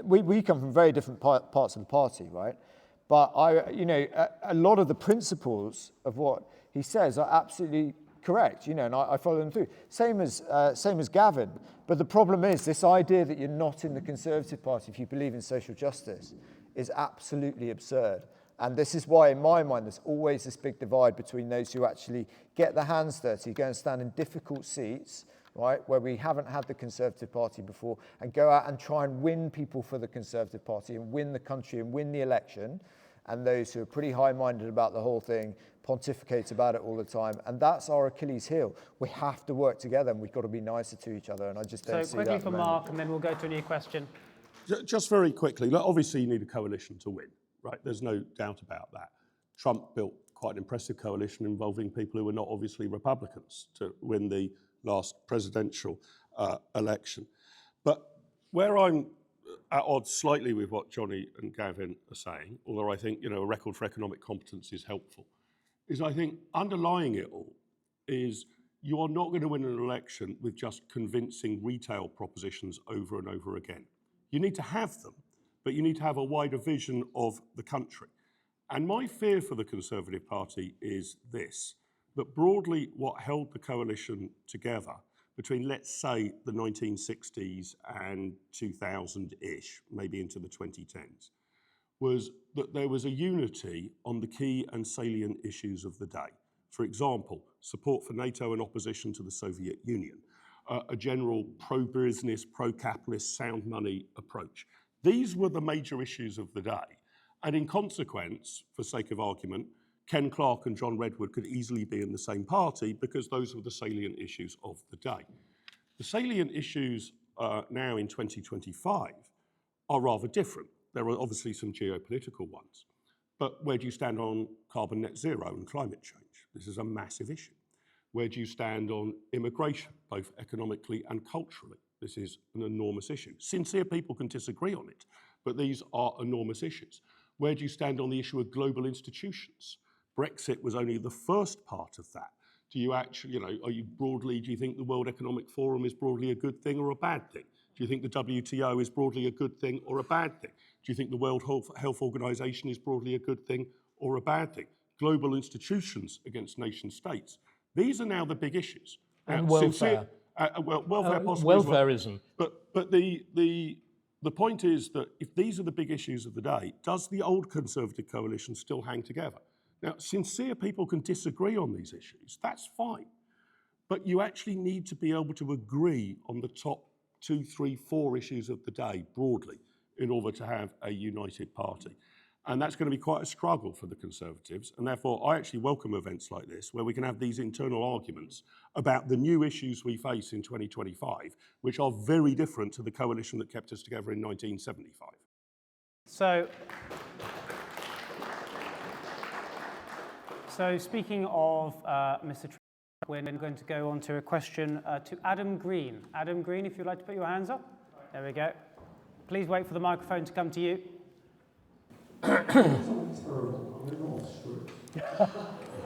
[SPEAKER 3] we come from very different parts of the party, right? But a lot of the principles of what he says are absolutely correct, and I follow them through. Same as Gavin. But the problem is this idea that you're not in the Conservative Party if you believe in social justice is absolutely absurd. And this is why, in my mind, there's always this big divide between those who actually get their hands dirty, go and stand in difficult seats, right, where we haven't had the Conservative Party before, and go out and try and win people for the Conservative Party and win the country and win the election, and those who are pretty high-minded about the whole thing pontificate about it all the time, and that's our Achilles heel. We have to work together, and we've got to be nicer to each other, and I just don't see that.
[SPEAKER 1] So quickly for Mark, and then we'll go to a new question.
[SPEAKER 6] Just very quickly, look, obviously you need a coalition to win, right? There's no doubt about that. Trump built quite an impressive coalition involving people who were not obviously Republicans to win the last presidential election. But where I'm at odds slightly with what Johnny and Gavin are saying, although I think, a record for economic competence is helpful, is I think underlying it all is you are not going to win an election with just convincing retail propositions over and over again. You need to have them, but you need to have a wider vision of the country. And my fear for the Conservative Party is this, that broadly what held the coalition together between, let's say, the 1960s and 2000-ish, maybe into the 2010s, was that there was a unity on the key and salient issues of the day. For example, support for NATO and opposition to the Soviet Union, a general pro-business, pro-capitalist, sound money approach. These were the major issues of the day. And in consequence, for sake of argument, Ken Clarke and John Redwood could easily be in the same party because those were the salient issues of the day. The salient issues now in 2025 are rather different. There are obviously some geopolitical ones. But where do you stand on carbon net zero and climate change? This is a massive issue. Where do you stand on immigration, both economically and culturally? This is an enormous issue. Sincere people can disagree on it, but these are enormous issues. Where do you stand on the issue of global institutions? Brexit was only the first part of that. Do you actually, do you think the World Economic Forum is broadly a good thing or a bad thing? Do you think the WTO is broadly a good thing or a bad thing? Do you think the World Health Organization is broadly a good thing or a bad thing? Global institutions against nation states. These are now the big issues.
[SPEAKER 4] And welfare.
[SPEAKER 6] Welfare possibly
[SPEAKER 4] welfareism.
[SPEAKER 6] Well. But the point is that if these are the big issues of the day, does the old Conservative coalition still hang together? Now, sincere people can disagree on these issues. That's fine. But you actually need to be able to agree on the top 2, 3, 4 issues of the day broadly in order to have a united party. And that's going to be quite a struggle for the Conservatives. And therefore, I actually welcome events like this where we can have these internal arguments about the new issues we face in 2025, which are very different to the coalition that kept us together in 1975.
[SPEAKER 1] So speaking of Mr. Trump, we're going to go on to a question to Adam Green. Adam Green, if you'd like to put your hands up. There we go. Please wait for the microphone to come to you.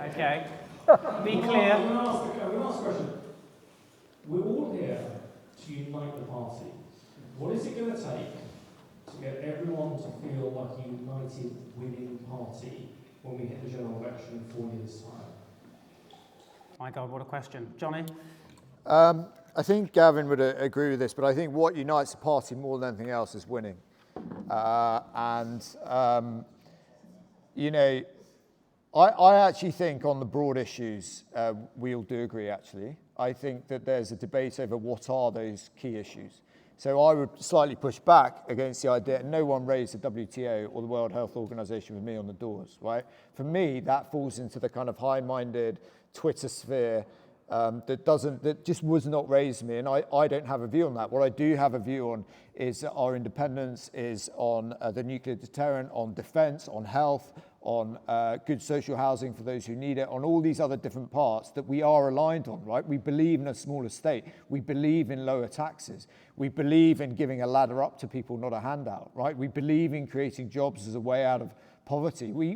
[SPEAKER 1] Okay. Be clear.
[SPEAKER 7] I'm going to ask a question. We're all here to unite the party. What is it going to take to get everyone to feel like a united winning party when we hit the general election in 4 years' time?
[SPEAKER 1] My God, what a question. Johnny?
[SPEAKER 3] I think Gavin would agree with this, but I think what unites the party more than anything else is winning. I actually think on the broad issues, we all do agree, actually. I think that there's a debate over what are those key issues. So I would slightly push back against the idea, no one raised the WTO or the World Health Organization with me on the doors, right? For me, that falls into the kind of high-minded Twitter sphere that just was not raised to me, and I don't have a view on that. What I do have a view on is our independence, is on the nuclear deterrent, on defence, on health, on good social housing for those who need it, on all these other different parts that we are aligned on, right? We believe in a smaller state. We believe in lower taxes. We believe in giving a ladder up to people, not a handout, right? We believe in creating jobs as a way out of poverty. We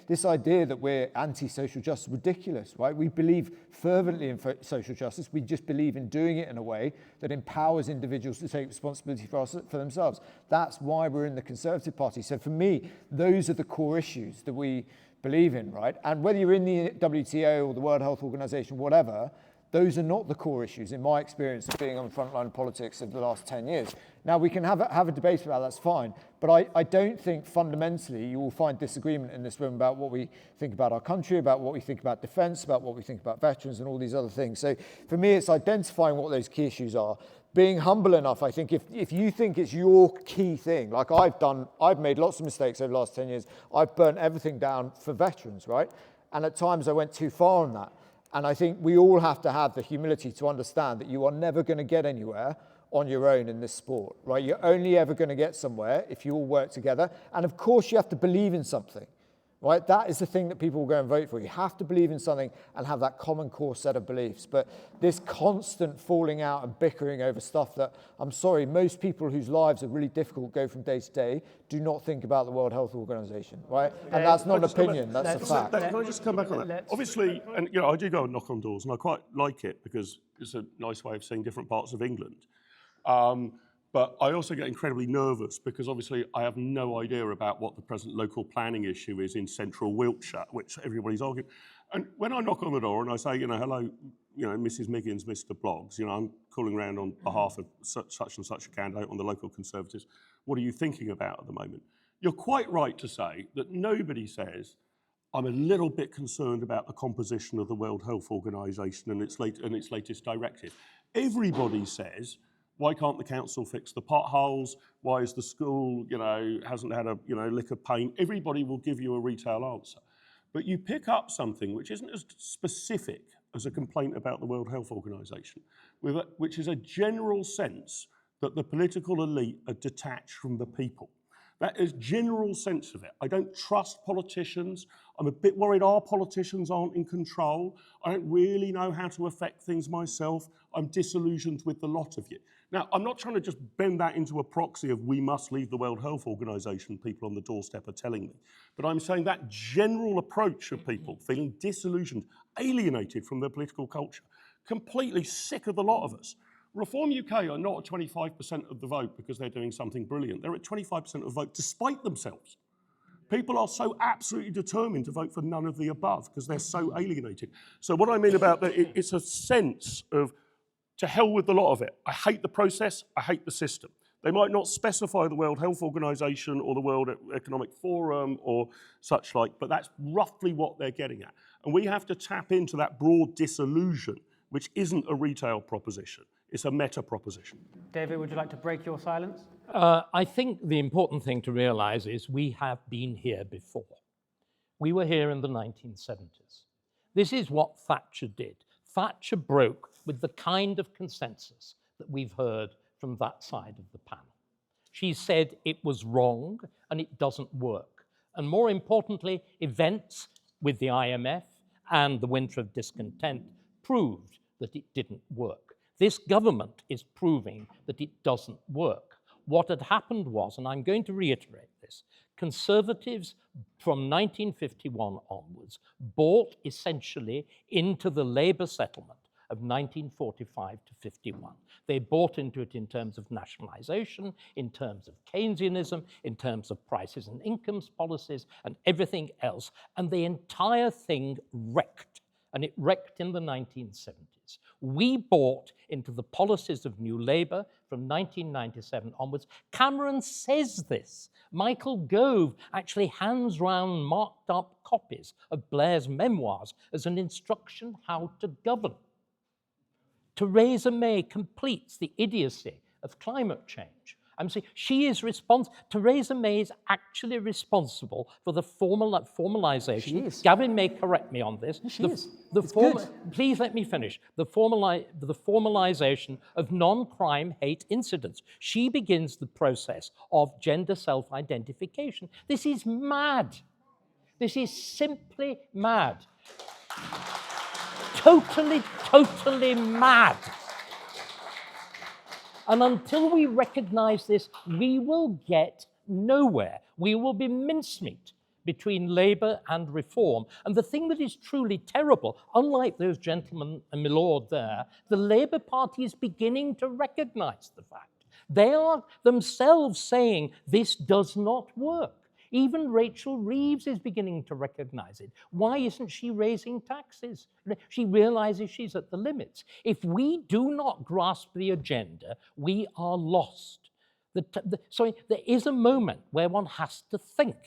[SPEAKER 3] this idea that we're anti-social justice is ridiculous, right? We believe fervently in social justice. We just believe in doing it in a way that empowers individuals to take responsibility for themselves. That's why we're in the Conservative Party. So for me, those are the core issues that we believe in, right? And whether you're in the WTO or the World Health Organization, whatever, Those are not the core issues, in my experience of being on the front line of politics of the last 10 years. Now, we can have a debate about that, that's fine, but I don't think fundamentally you will find disagreement in this room about what we think about our country, about what we think about defence, about what we think about veterans and all these other things. So for me, it's identifying what those key issues are, being humble enough, I think, if you think it's your key thing, like I've made lots of mistakes over the last 10 years. I've burnt everything down for veterans, right? And at times I went too far on that. And I think we all have to have the humility to understand that you are never going to get anywhere on your own in this sport, right? You're only ever going to get somewhere if you all work together. And of course you have to believe in something, right? That is the thing that people will go and vote for. You have to believe in something and have that common core set of beliefs. But this constant falling out and bickering over stuff that, I'm sorry, most people whose lives are really difficult go from day to day do not think about the World Health Organization, right? And that's not an opinion, that's a fact.
[SPEAKER 6] Can I just come back on that? Obviously, and I do go and knock on doors, and I quite like it because it's a nice way of seeing different parts of England. But I also get incredibly nervous because obviously I have no idea about what the present local planning issue is in central Wiltshire, which everybody's arguing. And when I knock on the door and I say, hello, Mrs. Miggins, Mr. Bloggs, I'm calling around on behalf of such and such a candidate on the local Conservatives, what are you thinking about at the moment? You're quite right to say that nobody says, I'm a little bit concerned about the composition of the World Health Organization and its latest directive. Everybody says, why can't the council fix the potholes? Why is the school, hasn't had a, lick of paint? Everybody will give you a retail answer. But you pick up something which isn't as specific as a complaint about the World Health Organization, which is a general sense that the political elite are detached from the people. That is general sense of it. I don't trust politicians. I'm a bit worried our politicians aren't in control. I don't really know how to affect things myself. I'm disillusioned with the lot of you. Now, I'm not trying to just bend that into a proxy of we must leave the World Health Organization, people on the doorstep are telling me. But I'm saying that general approach of people feeling disillusioned, alienated from their political culture, completely sick of the lot of us. Reform UK are not at 25% of the vote because they're doing something brilliant. They're at 25% of the vote despite themselves. People are so absolutely determined to vote for none of the above because they're so alienated. So what I mean about that, it's a sense of to hell with the lot of it. I hate the process, I hate the system. They might not specify the World Health Organization or the World Economic Forum or such like, but that's roughly what they're getting at. And we have to tap into that broad disillusion, which isn't a retail proposition. It's a meta proposition.
[SPEAKER 1] David, would you like to break your silence?
[SPEAKER 4] I think the important thing to realize is we have been here before. We were here in the 1970s. This is what Thatcher did. Thatcher broke with the kind of consensus that we've heard from that side of the panel. She said it was wrong and it doesn't work. And more importantly, events with the IMF and the winter of discontent proved that it didn't work. This government is proving that it doesn't work. What had happened was, and I'm going to reiterate this, Conservatives from 1951 onwards bought essentially into the Labour settlement of 1945 to 51. They bought into it in terms of nationalisation, in terms of Keynesianism, in terms of prices and incomes policies, and everything else. And the entire thing wrecked, and it wrecked in the 1970s. We bought into the policies of New Labour from 1997 onwards. Cameron says this. Michael Gove actually hands round marked up copies of Blair's memoirs as an instruction how to govern. Theresa May completes the idiocy of climate change. I'm saying she is responsible. Theresa May is actually responsible for the formalization.
[SPEAKER 5] She is.
[SPEAKER 4] Gavin may correct me on this.
[SPEAKER 5] She is. It's good.
[SPEAKER 4] Please let me finish. The formalization of non-crime hate incidents. She begins the process of gender self-identification. This is mad. This is simply mad. Totally, totally mad. And until we recognize this, we will get nowhere. We will be mincemeat between Labour and Reform. And the thing that is truly terrible, unlike those gentlemen and my lord there, the Labour Party is beginning to recognize the fact. They are themselves saying this does not work. Even Rachel Reeves is beginning to recognize it. Why isn't she raising taxes? She realizes she's at the limits. If we do not grasp the agenda, we are lost. So there is a moment where one has to think.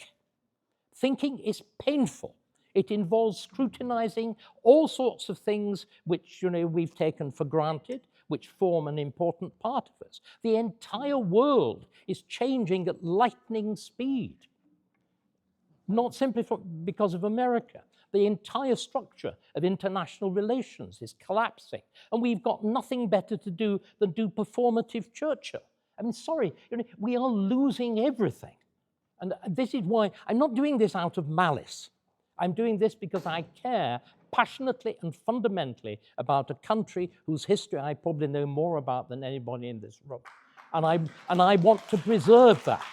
[SPEAKER 4] Thinking is painful. It involves scrutinizing all sorts of things which we've taken for granted, which form an important part of us. The entire world is changing at lightning speed. Not simply because of America. The entire structure of international relations is collapsing, and we've got nothing better to do than do performative Churchill. I mean, sorry, we are losing everything. And this is why I'm not doing this out of malice. I'm doing this because I care passionately and fundamentally about a country whose history I probably know more about than anybody in this room. And I want to preserve that.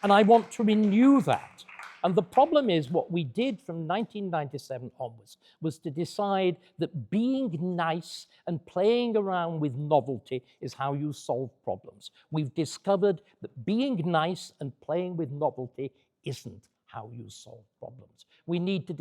[SPEAKER 4] And I want to renew that. And the problem is what we did from 1997 onwards was to decide that being nice and playing around with novelty is how you solve problems. We've discovered that being nice and playing with novelty isn't how you solve problems. We need to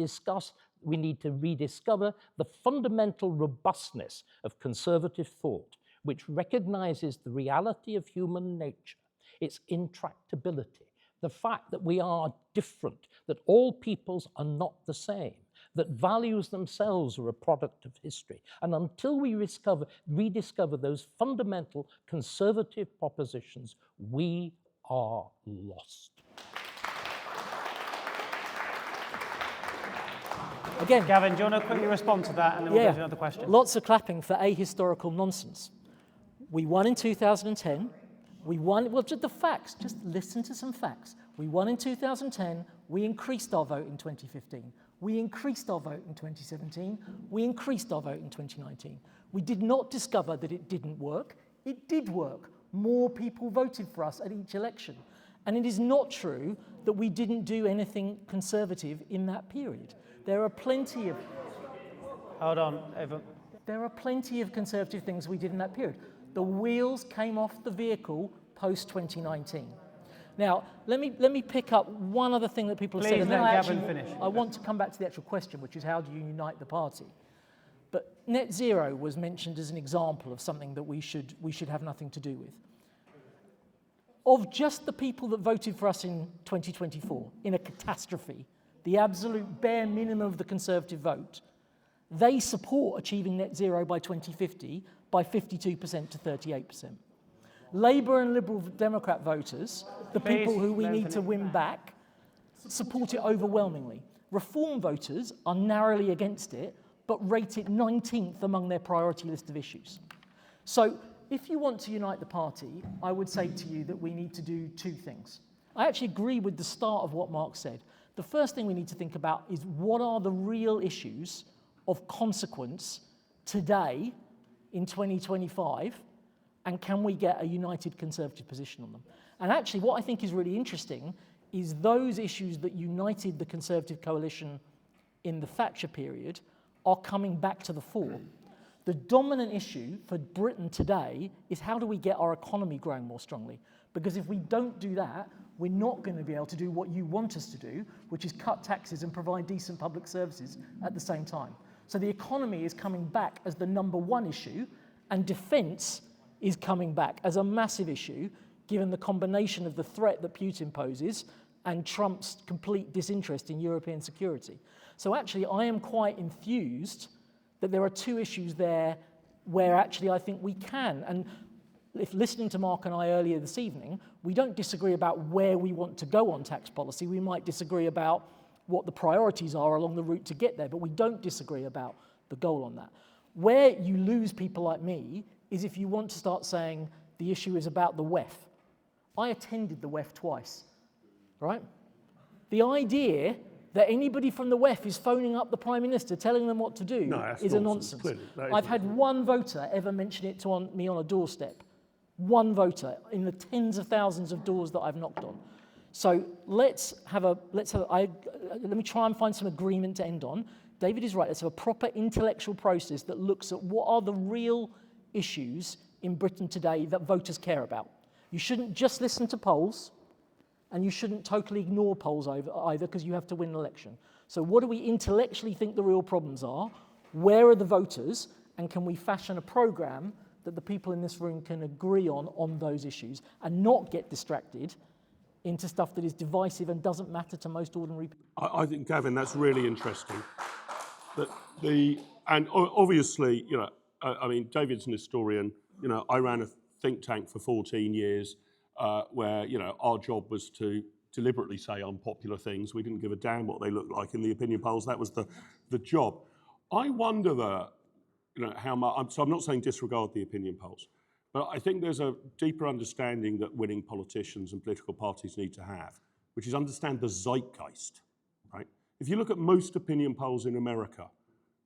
[SPEAKER 4] rediscover the fundamental robustness of conservative thought, which recognizes the reality of human nature, its intractability, the fact that we are different, that all peoples are not the same, that values themselves are a product of history. And until we rediscover those fundamental conservative propositions, we are lost.
[SPEAKER 1] Again, Gavin, do you want to quickly respond to that, and then we'll go to another question?
[SPEAKER 5] Lots of clapping for ahistorical nonsense. We won in 2010. We won, well, just the facts, just listen to some facts. We won in 2010, we increased our vote in 2015. We increased our vote in 2017. We increased our vote in 2019. We did not discover that it didn't work. It did work. More people voted for us at each election. And it is not true that we didn't do anything conservative in that period. There are plenty of...
[SPEAKER 1] Hold on, Eva.
[SPEAKER 5] There are plenty of conservative things we did in that period. The wheels came off the vehicle post-2019. Now, let me pick up one other thing that people have said, and then I want to come back to the actual question, which is how do you unite the party? But net zero was mentioned as an example of something that we should have nothing to do with. Of just the people that voted for us in 2024, in a catastrophe, the absolute bare minimum of the Conservative vote, they support achieving net zero by 2050 by 52% to 38%. Labour and Liberal Democrat voters, the people who we need to win back, support it overwhelmingly. Reform voters are narrowly against it, but rate it 19th among their priority list of issues. So if you want to unite the party, I would say to you that we need to do two things. I actually agree with the start of what Mark said. The first thing we need to think about is what are the real issues of consequence today in 2025, and can we get a united Conservative position on them? And actually what I think is really interesting is those issues that united the Conservative coalition in the Thatcher period are coming back to the fore. The dominant issue for Britain today is how do we get our economy growing more strongly? Because if we don't do that, we're not going to be able to do what you want us to do, which is cut taxes and provide decent public services at the same time. So the economy is coming back as the number one issue, and defence is coming back as a massive issue, given the combination of the threat that Putin poses and Trump's complete disinterest in European security. So actually, I am quite enthused that there are two issues there where actually I think we can. And if listening to Mark and I earlier this evening, we don't disagree about where we want to go on tax policy. We might disagree about what the priorities are along the route to get there, but we don't disagree about the goal on that. Where you lose people like me is if you want to start saying the issue is about the WEF. I attended the WEF twice, right? The idea that anybody from the WEF is phoning up the Prime Minister telling them what to do is a nonsense. I've had one voter ever mention it to me on a doorstep. One voter in the tens of thousands of doors that I've knocked on. So let me try and find some agreement to end on. David is right, let's have a proper intellectual process that looks at what are the real issues in Britain today that voters care about. You shouldn't just listen to polls. And you shouldn't totally ignore polls either, because you have to win an election. So what do we intellectually think the real problems are? Where are the voters? And can we fashion a program that the people in this room can agree on those issues and not get distracted into stuff that is divisive and doesn't matter to most ordinary people?
[SPEAKER 6] I think, Gavin, that's really interesting. And obviously, I mean, David's an historian. I ran a think tank for 14 years where, our job was to deliberately say unpopular things. We didn't give a damn what they looked like in the opinion polls. That was the job. I wonder though, how much, so I'm not saying disregard the opinion polls, but I think there's a deeper understanding that winning politicians and political parties need to have, which is understand the zeitgeist, right? If you look at most opinion polls in America,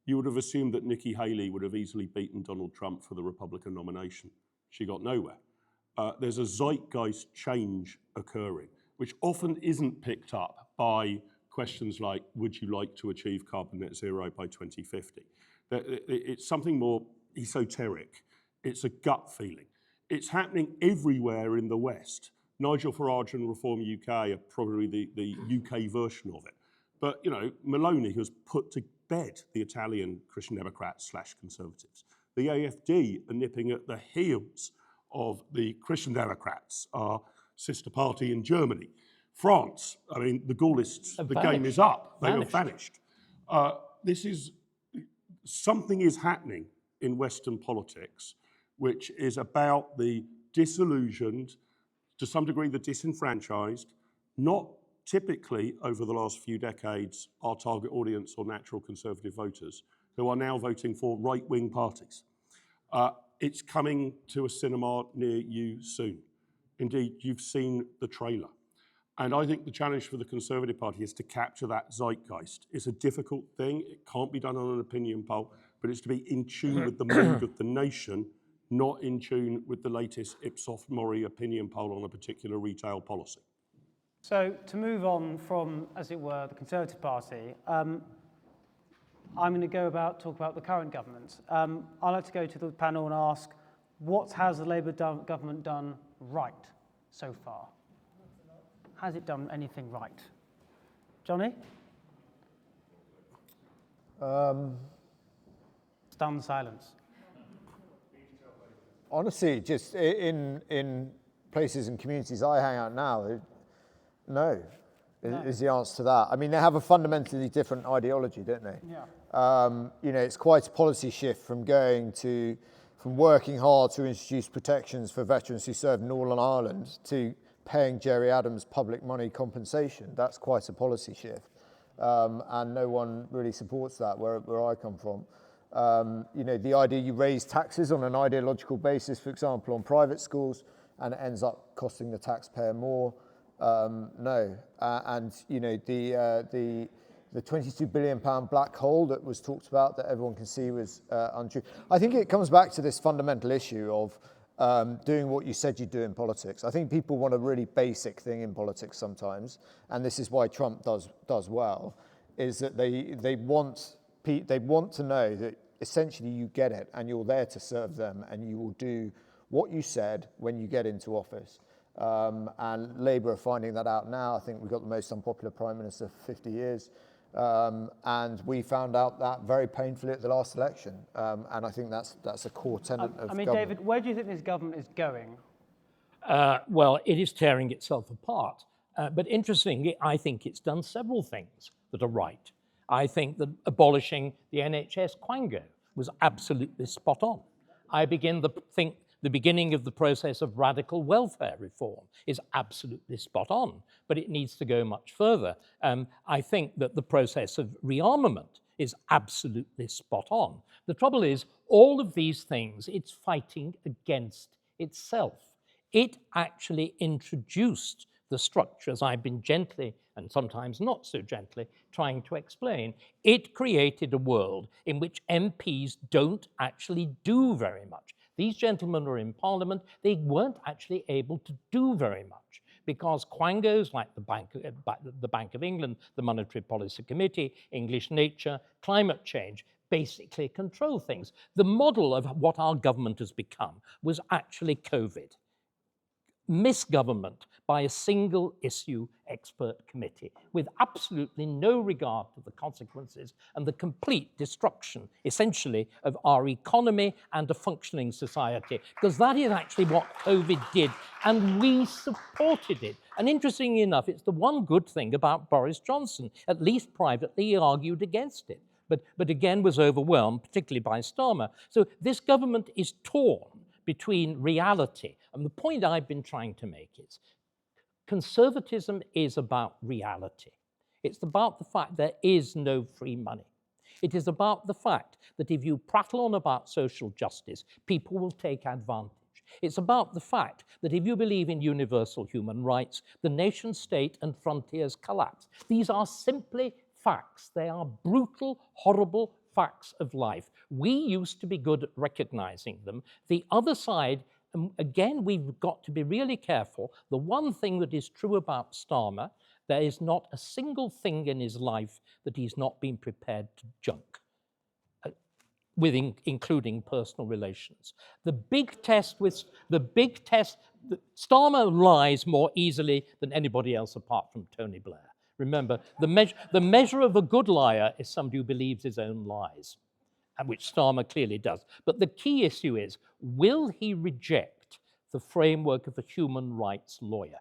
[SPEAKER 6] you would have assumed that Nikki Haley would have easily beaten Donald Trump for the Republican nomination. She got nowhere. There's a zeitgeist change occurring, which often isn't picked up by questions like, would you like to achieve carbon net zero by 2050? It's something more esoteric. It's a gut feeling. It's happening everywhere in the West. Nigel Farage and Reform UK are probably the UK version of it. But, Maloney has put to bed the Italian Christian Democrats / Conservatives. The AfD are nipping at the heels of the Christian Democrats, our sister party in Germany. France, I mean, the Gaullists, the game is up. They have vanished. Something is happening in Western politics, which is about the disillusioned, to some degree the disenfranchised, not typically over the last few decades our target audience or natural conservative voters, who are now voting for right-wing parties. It's coming to a cinema near you soon. Indeed, you've seen the trailer. And I think the challenge for the Conservative Party is to capture that zeitgeist. It's a difficult thing. It can't be done on an opinion poll, but it's to be in tune with the mood of the nation, not in tune with the latest Ipsos Mori opinion poll on a particular retail policy.
[SPEAKER 1] So to move on from, as it were, the Conservative Party, I'm going to talk about the current government. I'd like to go to the panel and ask, what has the Labour government done right so far? Has it done anything right? Johnny? Stunned silence.
[SPEAKER 3] Honestly, just in places and communities I hang out now, no, is the answer to that. I mean, they have a fundamentally different ideology, don't they?
[SPEAKER 1] Yeah.
[SPEAKER 3] It's quite a policy shift from working hard to introduce protections for veterans who served in Northern Ireland to paying Jerry Adams public money compensation. That's quite a policy shift. And no one really supports that where I come from. The idea you raise taxes on an ideological basis, for example, on private schools, and it ends up costing the taxpayer more. No. The £22 billion black hole that was talked about that everyone can see was untrue. I think it comes back to this fundamental issue of doing what you said you'd do in politics. I think people want a really basic thing in politics sometimes, and this is why Trump does well, is that they want to know that essentially you get it and you're there to serve them and you will do what you said when you get into office. And Labour are finding that out now. I think we've got the most unpopular Prime Minister for 50 years. And we found out that very painfully at the last election. And I think that's a core tenet of government.
[SPEAKER 1] David, where do you think this government is going?
[SPEAKER 4] Well, it is tearing itself apart. But interestingly, I think it's done several things that are right. I think that abolishing the NHS quango was absolutely spot on. I begin to think the beginning of the process of radical welfare reform is absolutely spot on, but it needs to go much further. I think that the process of rearmament is absolutely spot on. The trouble is, all of these things, it's fighting against itself. It actually introduced the structures I've been gently, and sometimes not so gently, trying to explain. It created a world in which MPs don't actually do very much. These gentlemen are in Parliament, they weren't actually able to do very much because quangos like the Bank of England, the Monetary Policy Committee, English Nature, climate change, basically control things. The model of what our government has become was actually COVID. misgovernment by a single issue expert committee with absolutely no regard to the consequences and the complete destruction, essentially, of our economy and a functioning society, because that is actually what COVID did, and we supported it. And interestingly enough, it's the one good thing about Boris Johnson. At least privately, he argued against it, but again was overwhelmed, particularly by Starmer. So this government is torn between reality. And the point I've been trying to make is conservatism is about reality. It's about the fact there is no free money. It is about the fact that if you prattle on about social justice, people will take advantage. It's about the fact that if you believe in universal human rights, the nation state and frontiers collapse. These are simply facts. They are brutal, horrible facts of life. We used to be good at recognizing them. The other side, again, we've got to be really careful. The one thing that is true about Starmer, there is not a single thing in his life that he's not been prepared to junk, including personal relations. The big test, Starmer lies more easily than anybody else apart from Tony Blair. Remember, the measure of a good liar is somebody who believes his own lies, and which Starmer clearly does. But the key issue is, will he reject the framework of a human rights lawyer?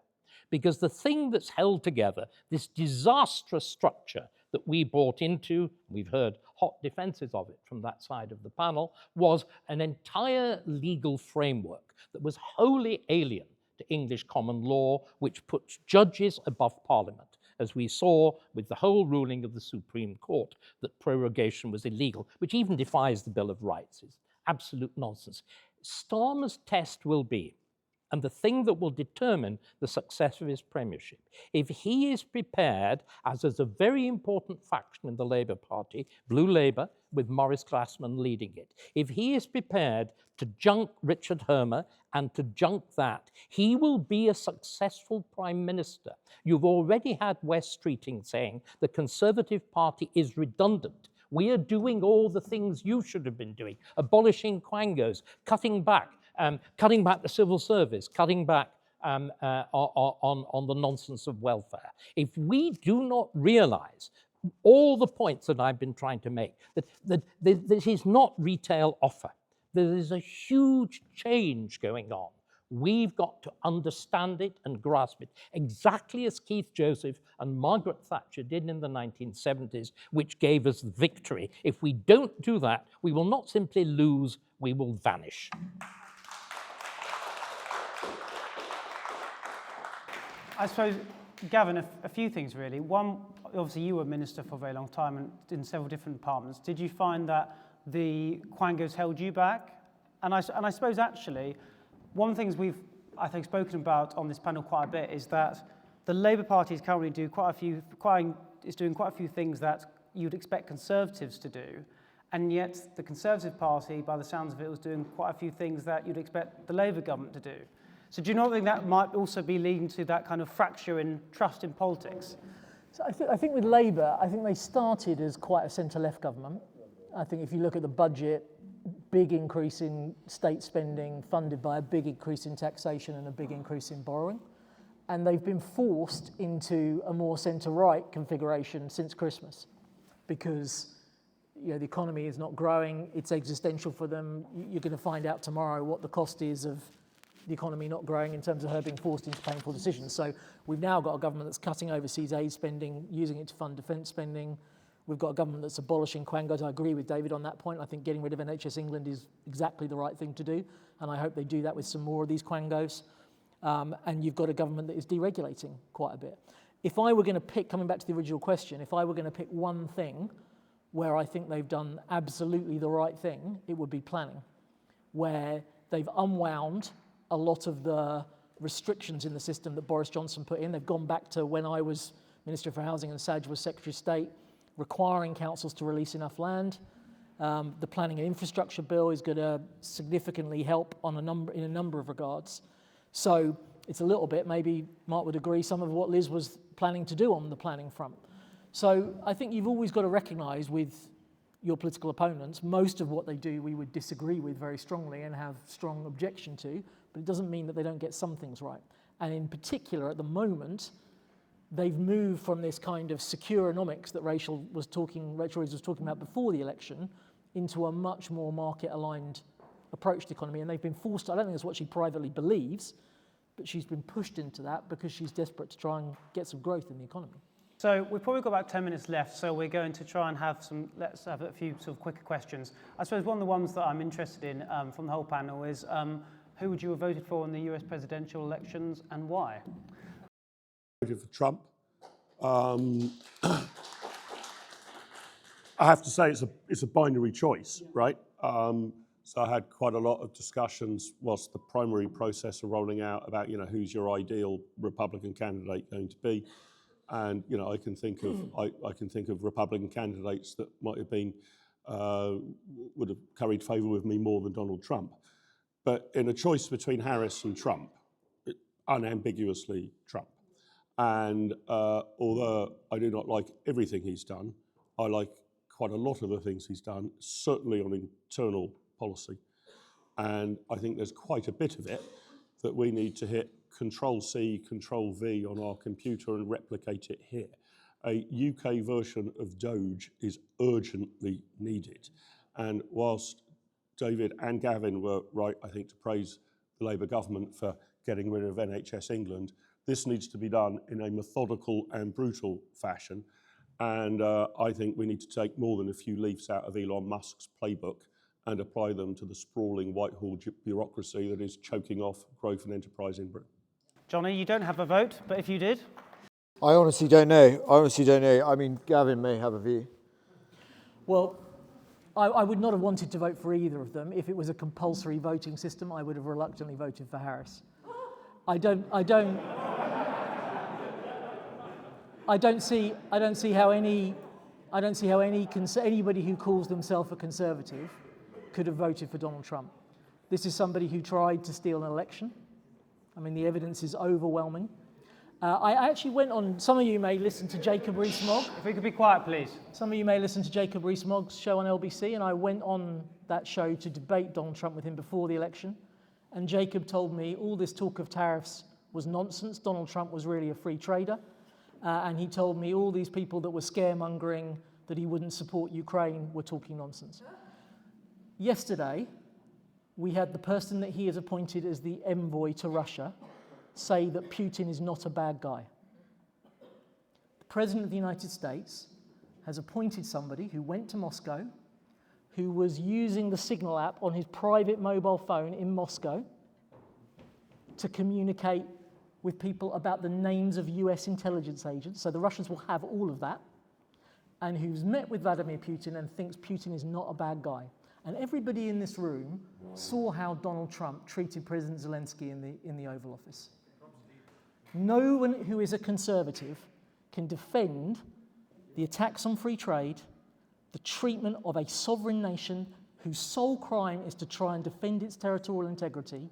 [SPEAKER 4] Because the thing that's held together, this disastrous structure that we bought into, we've heard hot defenses of it from that side of the panel, was an entire legal framework that was wholly alien to English common law, which puts judges above Parliament, as we saw with the whole ruling of the Supreme Court that prorogation was illegal, which even defies the Bill of Rights. It's absolute nonsense. Starmer's test will be, and the thing that will determine the success of his premiership, if he is prepared, as is a very important faction in the Labour Party, Blue Labour, with Maurice Glassman leading it, if he is prepared to junk Richard Hermer and to junk that, he will be a successful Prime Minister. You've already had Wes Streeting saying the Conservative Party is redundant. We are doing all the things you should have been doing, abolishing quangos, cutting back the civil service, cutting back on the nonsense of welfare. If we do not realize all the points that I've been trying to make, that this is not retail offer, there is a huge change going on. We've got to understand it and grasp it, exactly as Keith Joseph and Margaret Thatcher did in the 1970s, which gave us the victory. If we don't do that, we will not simply lose, we will vanish.
[SPEAKER 1] I suppose, Gavin, a few things really. One, obviously you were minister for a very long time and in several different departments. Did you find that the quangos held you back? And I suppose actually, one of the things we've, I think, spoken about on this panel quite a bit is that the Labour Party is currently doing quite a few things that you'd expect Conservatives to do, and yet the Conservative Party, by the sounds of it, was doing quite a few things that you'd expect the Labour government to do. So do you not think that might also be leading to that kind of fracture in trust in politics?
[SPEAKER 5] So I think with Labour, I think they started as quite a centre-left government. I think if you look at the budget, big increase in state spending funded by a big increase in taxation and a big increase in borrowing. And they've been forced into a more centre-right configuration since Christmas because the economy is not growing, it's existential for them. You're going to find out tomorrow what the cost is of the economy not growing in terms of her being forced into painful decisions. So we've now got a government that's cutting overseas aid spending, using it to fund defence spending. We've got a government that's abolishing quangos. I agree with David on that point. I think getting rid of NHS England is exactly the right thing to do, and I hope they do that with some more of these quangos. And you've got a government that is deregulating quite a bit. If I were going to pick, coming back to the original question, if I were going to pick one thing where I think they've done absolutely the right thing, it would be planning, where they've unwound a lot of the restrictions in the system that Boris Johnson put in. They've gone back to when I was Minister for Housing and Saj was Secretary of State, requiring councils to release enough land. The Planning and Infrastructure Bill is going to significantly help in a number of regards. So it's a little bit, maybe Mark would agree, some of what Liz was planning to do on the planning front. So I think you've always got to recognise with your political opponents, most of what they do we would disagree with very strongly and have strong objection to, but it doesn't mean that they don't get some things right. And in particular, at the moment, they've moved from this kind of secure-economics that Rachel was talking about before the election into a much more market-aligned approach to economy, and they've been forced to, I don't think that's what she privately believes, but she's been pushed into that because she's desperate to try and get some growth in the economy.
[SPEAKER 1] So we've probably got about 10 minutes left, so we're going to try and let's have a few sort of quicker questions. I suppose one of the ones that I'm interested in from the whole panel is who would you have voted for in the US presidential elections and why?
[SPEAKER 6] I voted for Trump. I have to say it's a binary choice, right? So I had quite a lot of discussions whilst the primary process of rolling out about, who's your ideal Republican candidate going to be. And, I can think of Republican candidates that might have been, would have carried favour with me more than Donald Trump. But in a choice between Harris and Trump, unambiguously Trump. And although I do not like everything he's done, I like quite a lot of the things he's done, certainly on internal policy. And I think there's quite a bit of it that we need to hit Control-C, Control-V on our computer and replicate it here. A UK version of Doge is urgently needed. And whilst David and Gavin were right, I think, to praise the Labour government for getting rid of NHS England, this needs to be done in a methodical and brutal fashion. And I think we need to take more than a few leaves out of Elon Musk's playbook and apply them to the sprawling Whitehall bureaucracy that is choking off growth and enterprise in Britain.
[SPEAKER 1] Johnny, you don't have a vote, but if you did?
[SPEAKER 3] I honestly don't know. I mean, Gavin may have a view.
[SPEAKER 5] Well, I would not have wanted to vote for either of them. If it was a compulsory voting system, I would have reluctantly voted for Harris. I don't see how anybody who calls themselves a conservative could have voted for Donald Trump. This is somebody who tried to steal an election. I mean, the evidence is overwhelming. I actually went on, some of you may listen to Jacob Rees-Mogg.
[SPEAKER 1] If we could be quiet, please.
[SPEAKER 5] Some of you may listen to Jacob Rees-Mogg's show on LBC, and I went on that show to debate Donald Trump with him before the election. And Jacob told me all this talk of tariffs was nonsense. Donald Trump was really a free trader. And he told me all these people that were scaremongering that he wouldn't support Ukraine were talking nonsense. Yesterday, we had the person that he has appointed as the envoy to Russia say that Putin is not a bad guy. The President of the United States has appointed somebody who went to Moscow, who was using the Signal app on his private mobile phone in Moscow to communicate with people about the names of US intelligence agents, so the Russians will have all of that, and who's met with Vladimir Putin and thinks Putin is not a bad guy. And everybody in this room saw how Donald Trump treated President Zelensky in the Oval Office. No one who is a conservative can defend the attacks on free trade, the treatment of a sovereign nation whose sole crime is to try and defend its territorial integrity,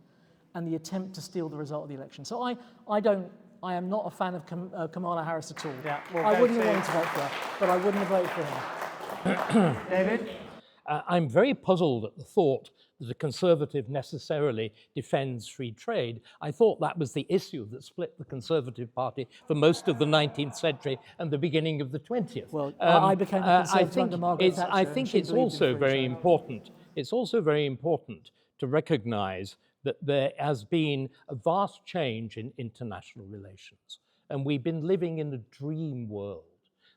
[SPEAKER 5] and the attempt to steal the result of the election. So I am not a fan of Kamala Harris at all.
[SPEAKER 1] Yeah,
[SPEAKER 5] I wouldn't have wanted to vote for her, but I wouldn't have voted for him.
[SPEAKER 1] David?
[SPEAKER 4] I'm very puzzled at the thought that a conservative necessarily defends free trade. I thought that was the issue that split the Conservative Party for most of the 19th century and the beginning of the 20th.
[SPEAKER 5] Well, I became a conservative under Margaret Thatcher.
[SPEAKER 4] I think it's also very important. It's also very important to recognise that there has been a vast change in international relations, and we've been living in a dream world.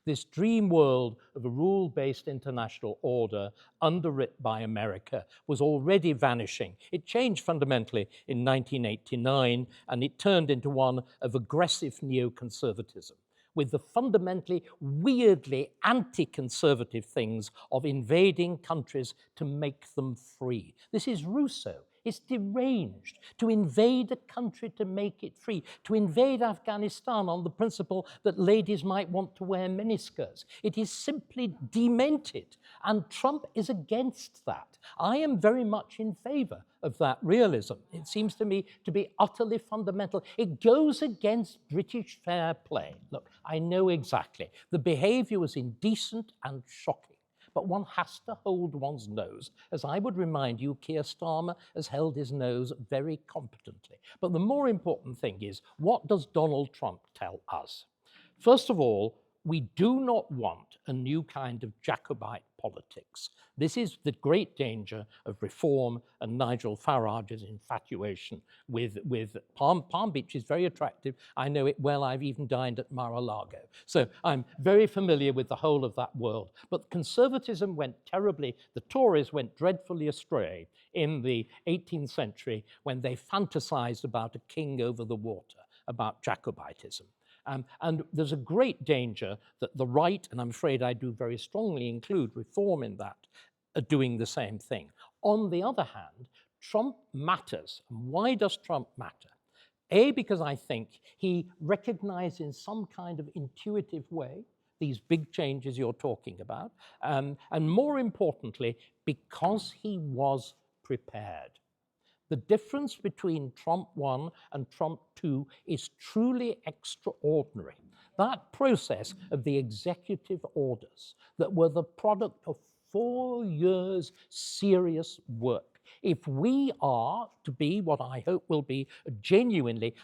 [SPEAKER 4] This dream world of a rule-based international order underwritten by America was already vanishing. It changed fundamentally in 1989, and it turned into one of aggressive neoconservatism, with the fundamentally, weirdly anti-conservative things of invading countries to make them free. This is Rousseau. It's deranged to invade a country to make it free, to invade Afghanistan on the principle that ladies might want to wear miniskirts. It is simply demented, and Trump is against that. I am very much in favour of that realism. It seems to me to be utterly fundamental. It goes against British fair play. Look, I know exactly. The behaviour was indecent and shocking. but one has to hold one's nose. As I would remind you, Keir Starmer has held his nose very competently. But the more important thing is, what does Donald Trump tell us? First of all, we do not want a new kind of Jacobite politics. This is the great danger of reform and Nigel Farage's infatuation with Palm Beach is very attractive. I know it well. I've even dined at Mar-a-Lago. So I'm very familiar with the whole of that world. But conservatism went terribly, the Tories went dreadfully astray in the 18th century when they fantasized about a king over the water, about Jacobitism. And there's a great danger that the right, and I'm afraid I do very strongly include reform in that, are doing the same thing. On the other hand, Trump matters. And why does Trump matter? A, because I think he recognized in some kind of intuitive way these big changes you're talking about, and more importantly, because he was prepared. The difference between Trump 1 and Trump 2 is truly extraordinary. That process of the executive orders that were the product of 4 years' serious work. If we are to be what I hope will be genuinely,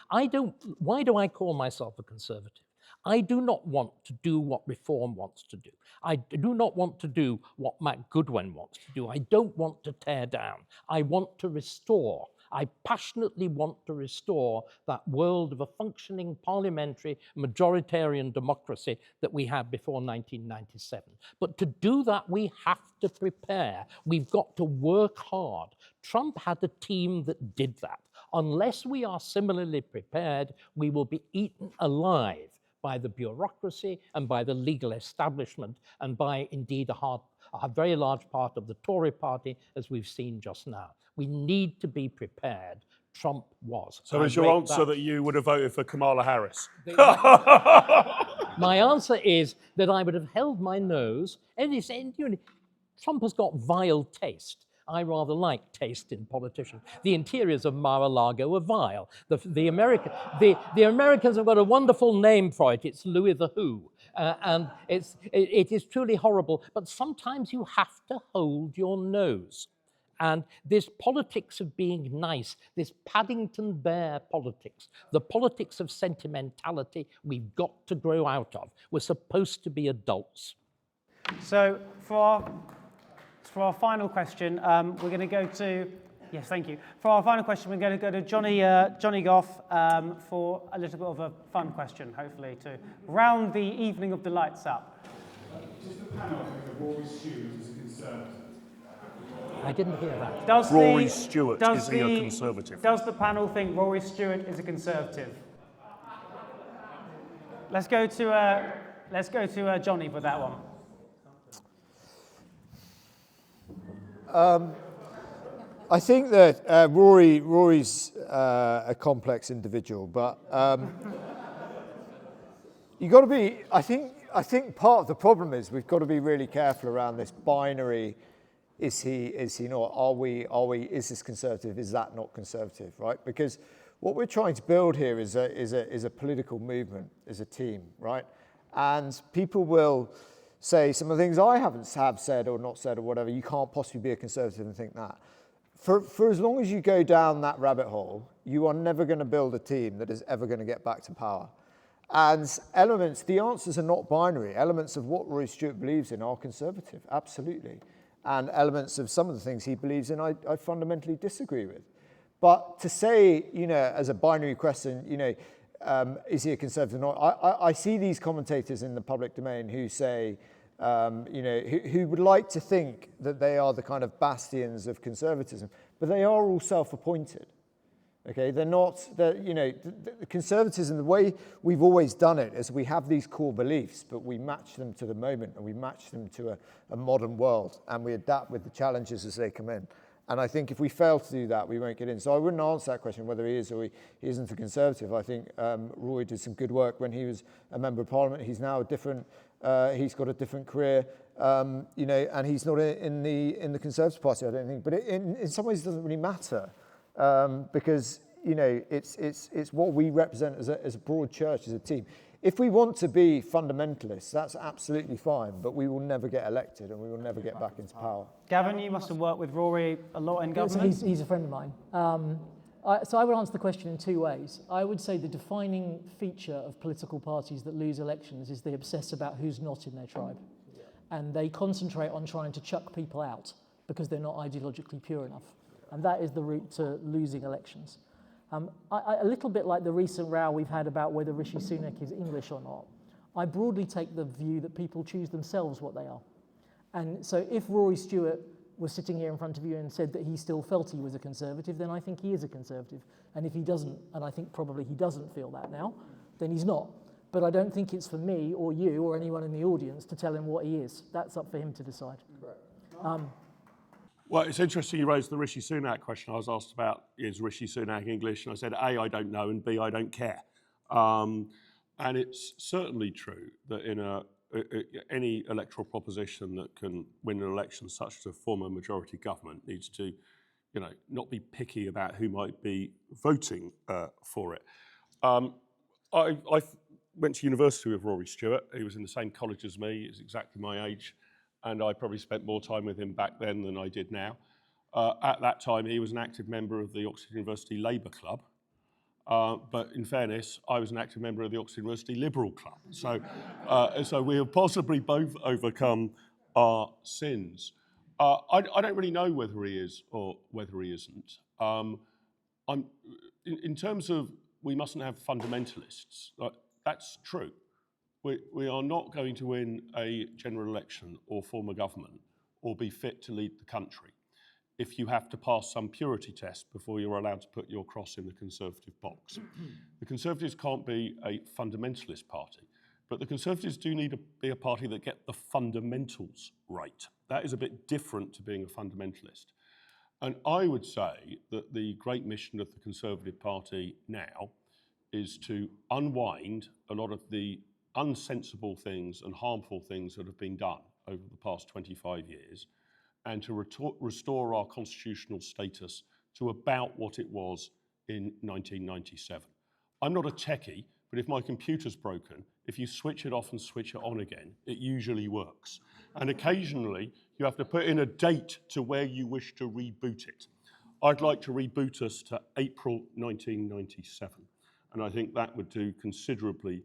[SPEAKER 4] why do I call myself a conservative? I do not want to do what reform wants to do. I do not want to do what Matt Goodwin wants to do. I don't want to tear down. I want to restore. I passionately want to restore that world of a functioning parliamentary majoritarian democracy that we had before 1997. But to do that, we have to prepare. We've got to work hard. Trump had a team that did that. Unless we are similarly prepared, we will be eaten alive by the bureaucracy and by the legal establishment and by, indeed, a very large part of the Tory party, as we've seen just now. We need to be prepared. Trump was.
[SPEAKER 6] So is your answer that you would have voted for Kamala Harris?
[SPEAKER 4] My answer is that I would have held my nose, and Trump has got vile taste. I rather like taste in politicians. The interiors of Mar-a-Lago are vile. The Americans have got a wonderful name for it. It's Louis the Who. And it is truly horrible. But sometimes you have to hold your nose. And this politics of being nice, this Paddington Bear politics, the politics of sentimentality, we've got to grow out of. We're supposed to be adults.
[SPEAKER 1] So for our final question, we're going to go to, yes, thank you. For our final question, we're going to go to Johnny Goff for a little bit of a fun question, hopefully, to round the evening of delights up.
[SPEAKER 8] Just the panel of Rory Stewart is a Conservative.
[SPEAKER 4] I didn't hear that.
[SPEAKER 6] Rory Stewart, is he a Conservative?
[SPEAKER 1] Does the panel think Rory Stewart is a Conservative? Let's go to Johnny for that one.
[SPEAKER 3] I think that Rory's a complex individual, but you got to be. I think part of the problem is we've got to be really careful around this binary. Is he not? Are we? Is this conservative? Is that not conservative? Right? Because what we're trying to build here is a political movement, is a team, right? And people will say some of the things I have said or not said or whatever. You can't possibly be a conservative and think that. For as long as you go down that rabbit hole, you are never going to build a team that is ever going to get back to power. And the answers are not binary. Elements of what Rory Stewart believes in are conservative, absolutely. And elements of some of the things he believes in, I fundamentally disagree with. But to say, as a binary question, is he a conservative or not? I see these commentators in the public domain who say, who would like to think that they are the kind of bastions of conservatism, but they are all self-appointed. Okay, they're not. The conservatism, the way we've always done it, is we have these core beliefs, but we match them to the moment and we match them to a modern world, and we adapt with the challenges as they come in. And I think if we fail to do that, we won't get in. So I wouldn't answer that question whether he is or he isn't a conservative. I think Rory did some good work when he was a member of Parliament. He's now he's got a different career, and he's not in the Conservative Party, I don't think. But in some ways, it doesn't really matter because it's what we represent as a broad church, as a team. if we want to be fundamentalists, that's absolutely fine, but we will never get elected and we will never get back into power.
[SPEAKER 1] Gavin, you must have worked with Rory a lot in government.
[SPEAKER 5] So he's a friend of mine. So I would answer the question in two ways. I would say the defining feature of political parties that lose elections is they obsess about who's not in their tribe. And they concentrate on trying to chuck people out because they're not ideologically pure enough. And that is the route to losing elections. A little bit like the recent row we've had about whether Rishi Sunak is English or not, I broadly take the view that people choose themselves what they are. And so if Rory Stewart was sitting here in front of you and said that he still felt he was a Conservative, then I think he is a Conservative. And if he doesn't, and I think probably he doesn't feel that now, then he's not. But I don't think it's for me or you or anyone in the audience to tell him what he is. That's up for him to decide.
[SPEAKER 6] Well, it's interesting you raised the Rishi Sunak question. I was asked about, is Rishi Sunak English? And I said, A, I don't know, and B, I don't care. And it's certainly true that in any electoral proposition that can win an election, such as a form a majority government, needs to, not be picky about who might be voting for it. I went to university with Rory Stewart. He was in the same college as me. He's exactly my age. And I probably spent more time with him back then than I did now. At that time, he was an active member of the Oxford University Labour Club. But in fairness, I was an active member of the Oxford University Liberal Club. So we have possibly both overcome our sins. I don't really know whether he is or whether he isn't. In terms of we mustn't have fundamentalists, that's true. We are not going to win a general election or form a government or be fit to lead the country if you have to pass some purity test before you're allowed to put your cross in the Conservative box. The Conservatives can't be a fundamentalist party, but the Conservatives do need to be a party that get the fundamentals right. That is a bit different to being a fundamentalist. And I would say that the great mission of the Conservative Party now is to unwind a lot of the unsensible things and harmful things that have been done over the past 25 years and to restore our constitutional status to about what it was in 1997. I'm not a techie, but if my computer's broken, if you switch it off and switch it on again, it usually works. And occasionally, you have to put in a date to where you wish to reboot it. I'd like to reboot us to April 1997, and I think that would do considerably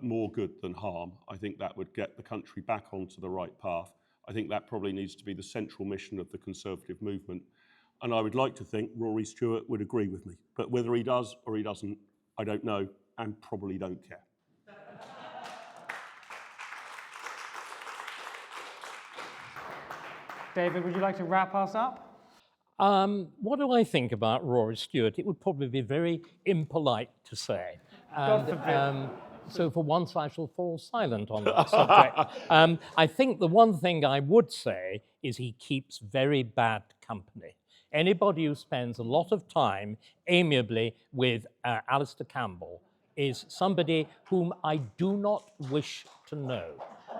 [SPEAKER 6] more good than harm. I think that would get the country back onto the right path. I think that probably needs to be the central mission of the Conservative movement. And I would like to think Rory Stewart would agree with me. But whether he does or he doesn't, I don't know and probably don't care.
[SPEAKER 1] David, would you like to wrap us up?
[SPEAKER 4] What do I think about Rory Stewart? It would probably be very impolite to say.
[SPEAKER 1] God forbid.
[SPEAKER 4] So for once I shall fall silent on that subject. I think the one thing I would say is he keeps very bad company. Anybody who spends a lot of time amiably with Alistair Campbell is somebody whom I do not wish to know.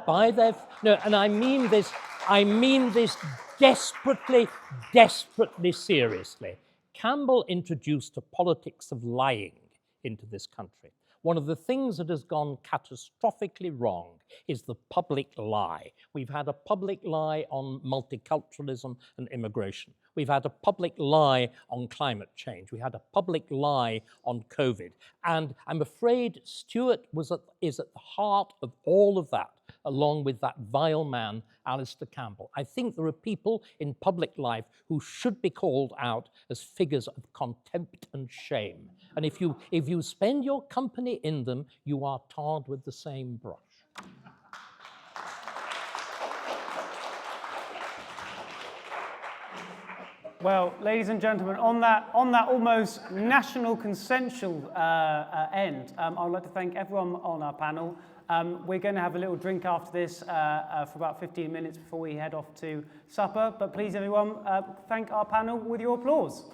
[SPEAKER 4] And I mean this desperately, desperately seriously. Campbell introduced a politics of lying into this country. One of the things that has gone catastrophically wrong is the public lie. We've had a public lie on multiculturalism and immigration. We've had a public lie on climate change. We had a public lie on COVID. And I'm afraid Stewart is at the heart of all of that, along with that vile man, Alistair Campbell. I think there are people in public life who should be called out as figures of contempt and shame. And if you spend your company in them, you are tarred with the same brush.
[SPEAKER 1] Well, ladies and gentlemen, on that almost national consensual end, I'd like to thank everyone on our panel. We're going to have a little drink after this for about 15 minutes before we head off to supper. But please, everyone, thank our panel with your applause.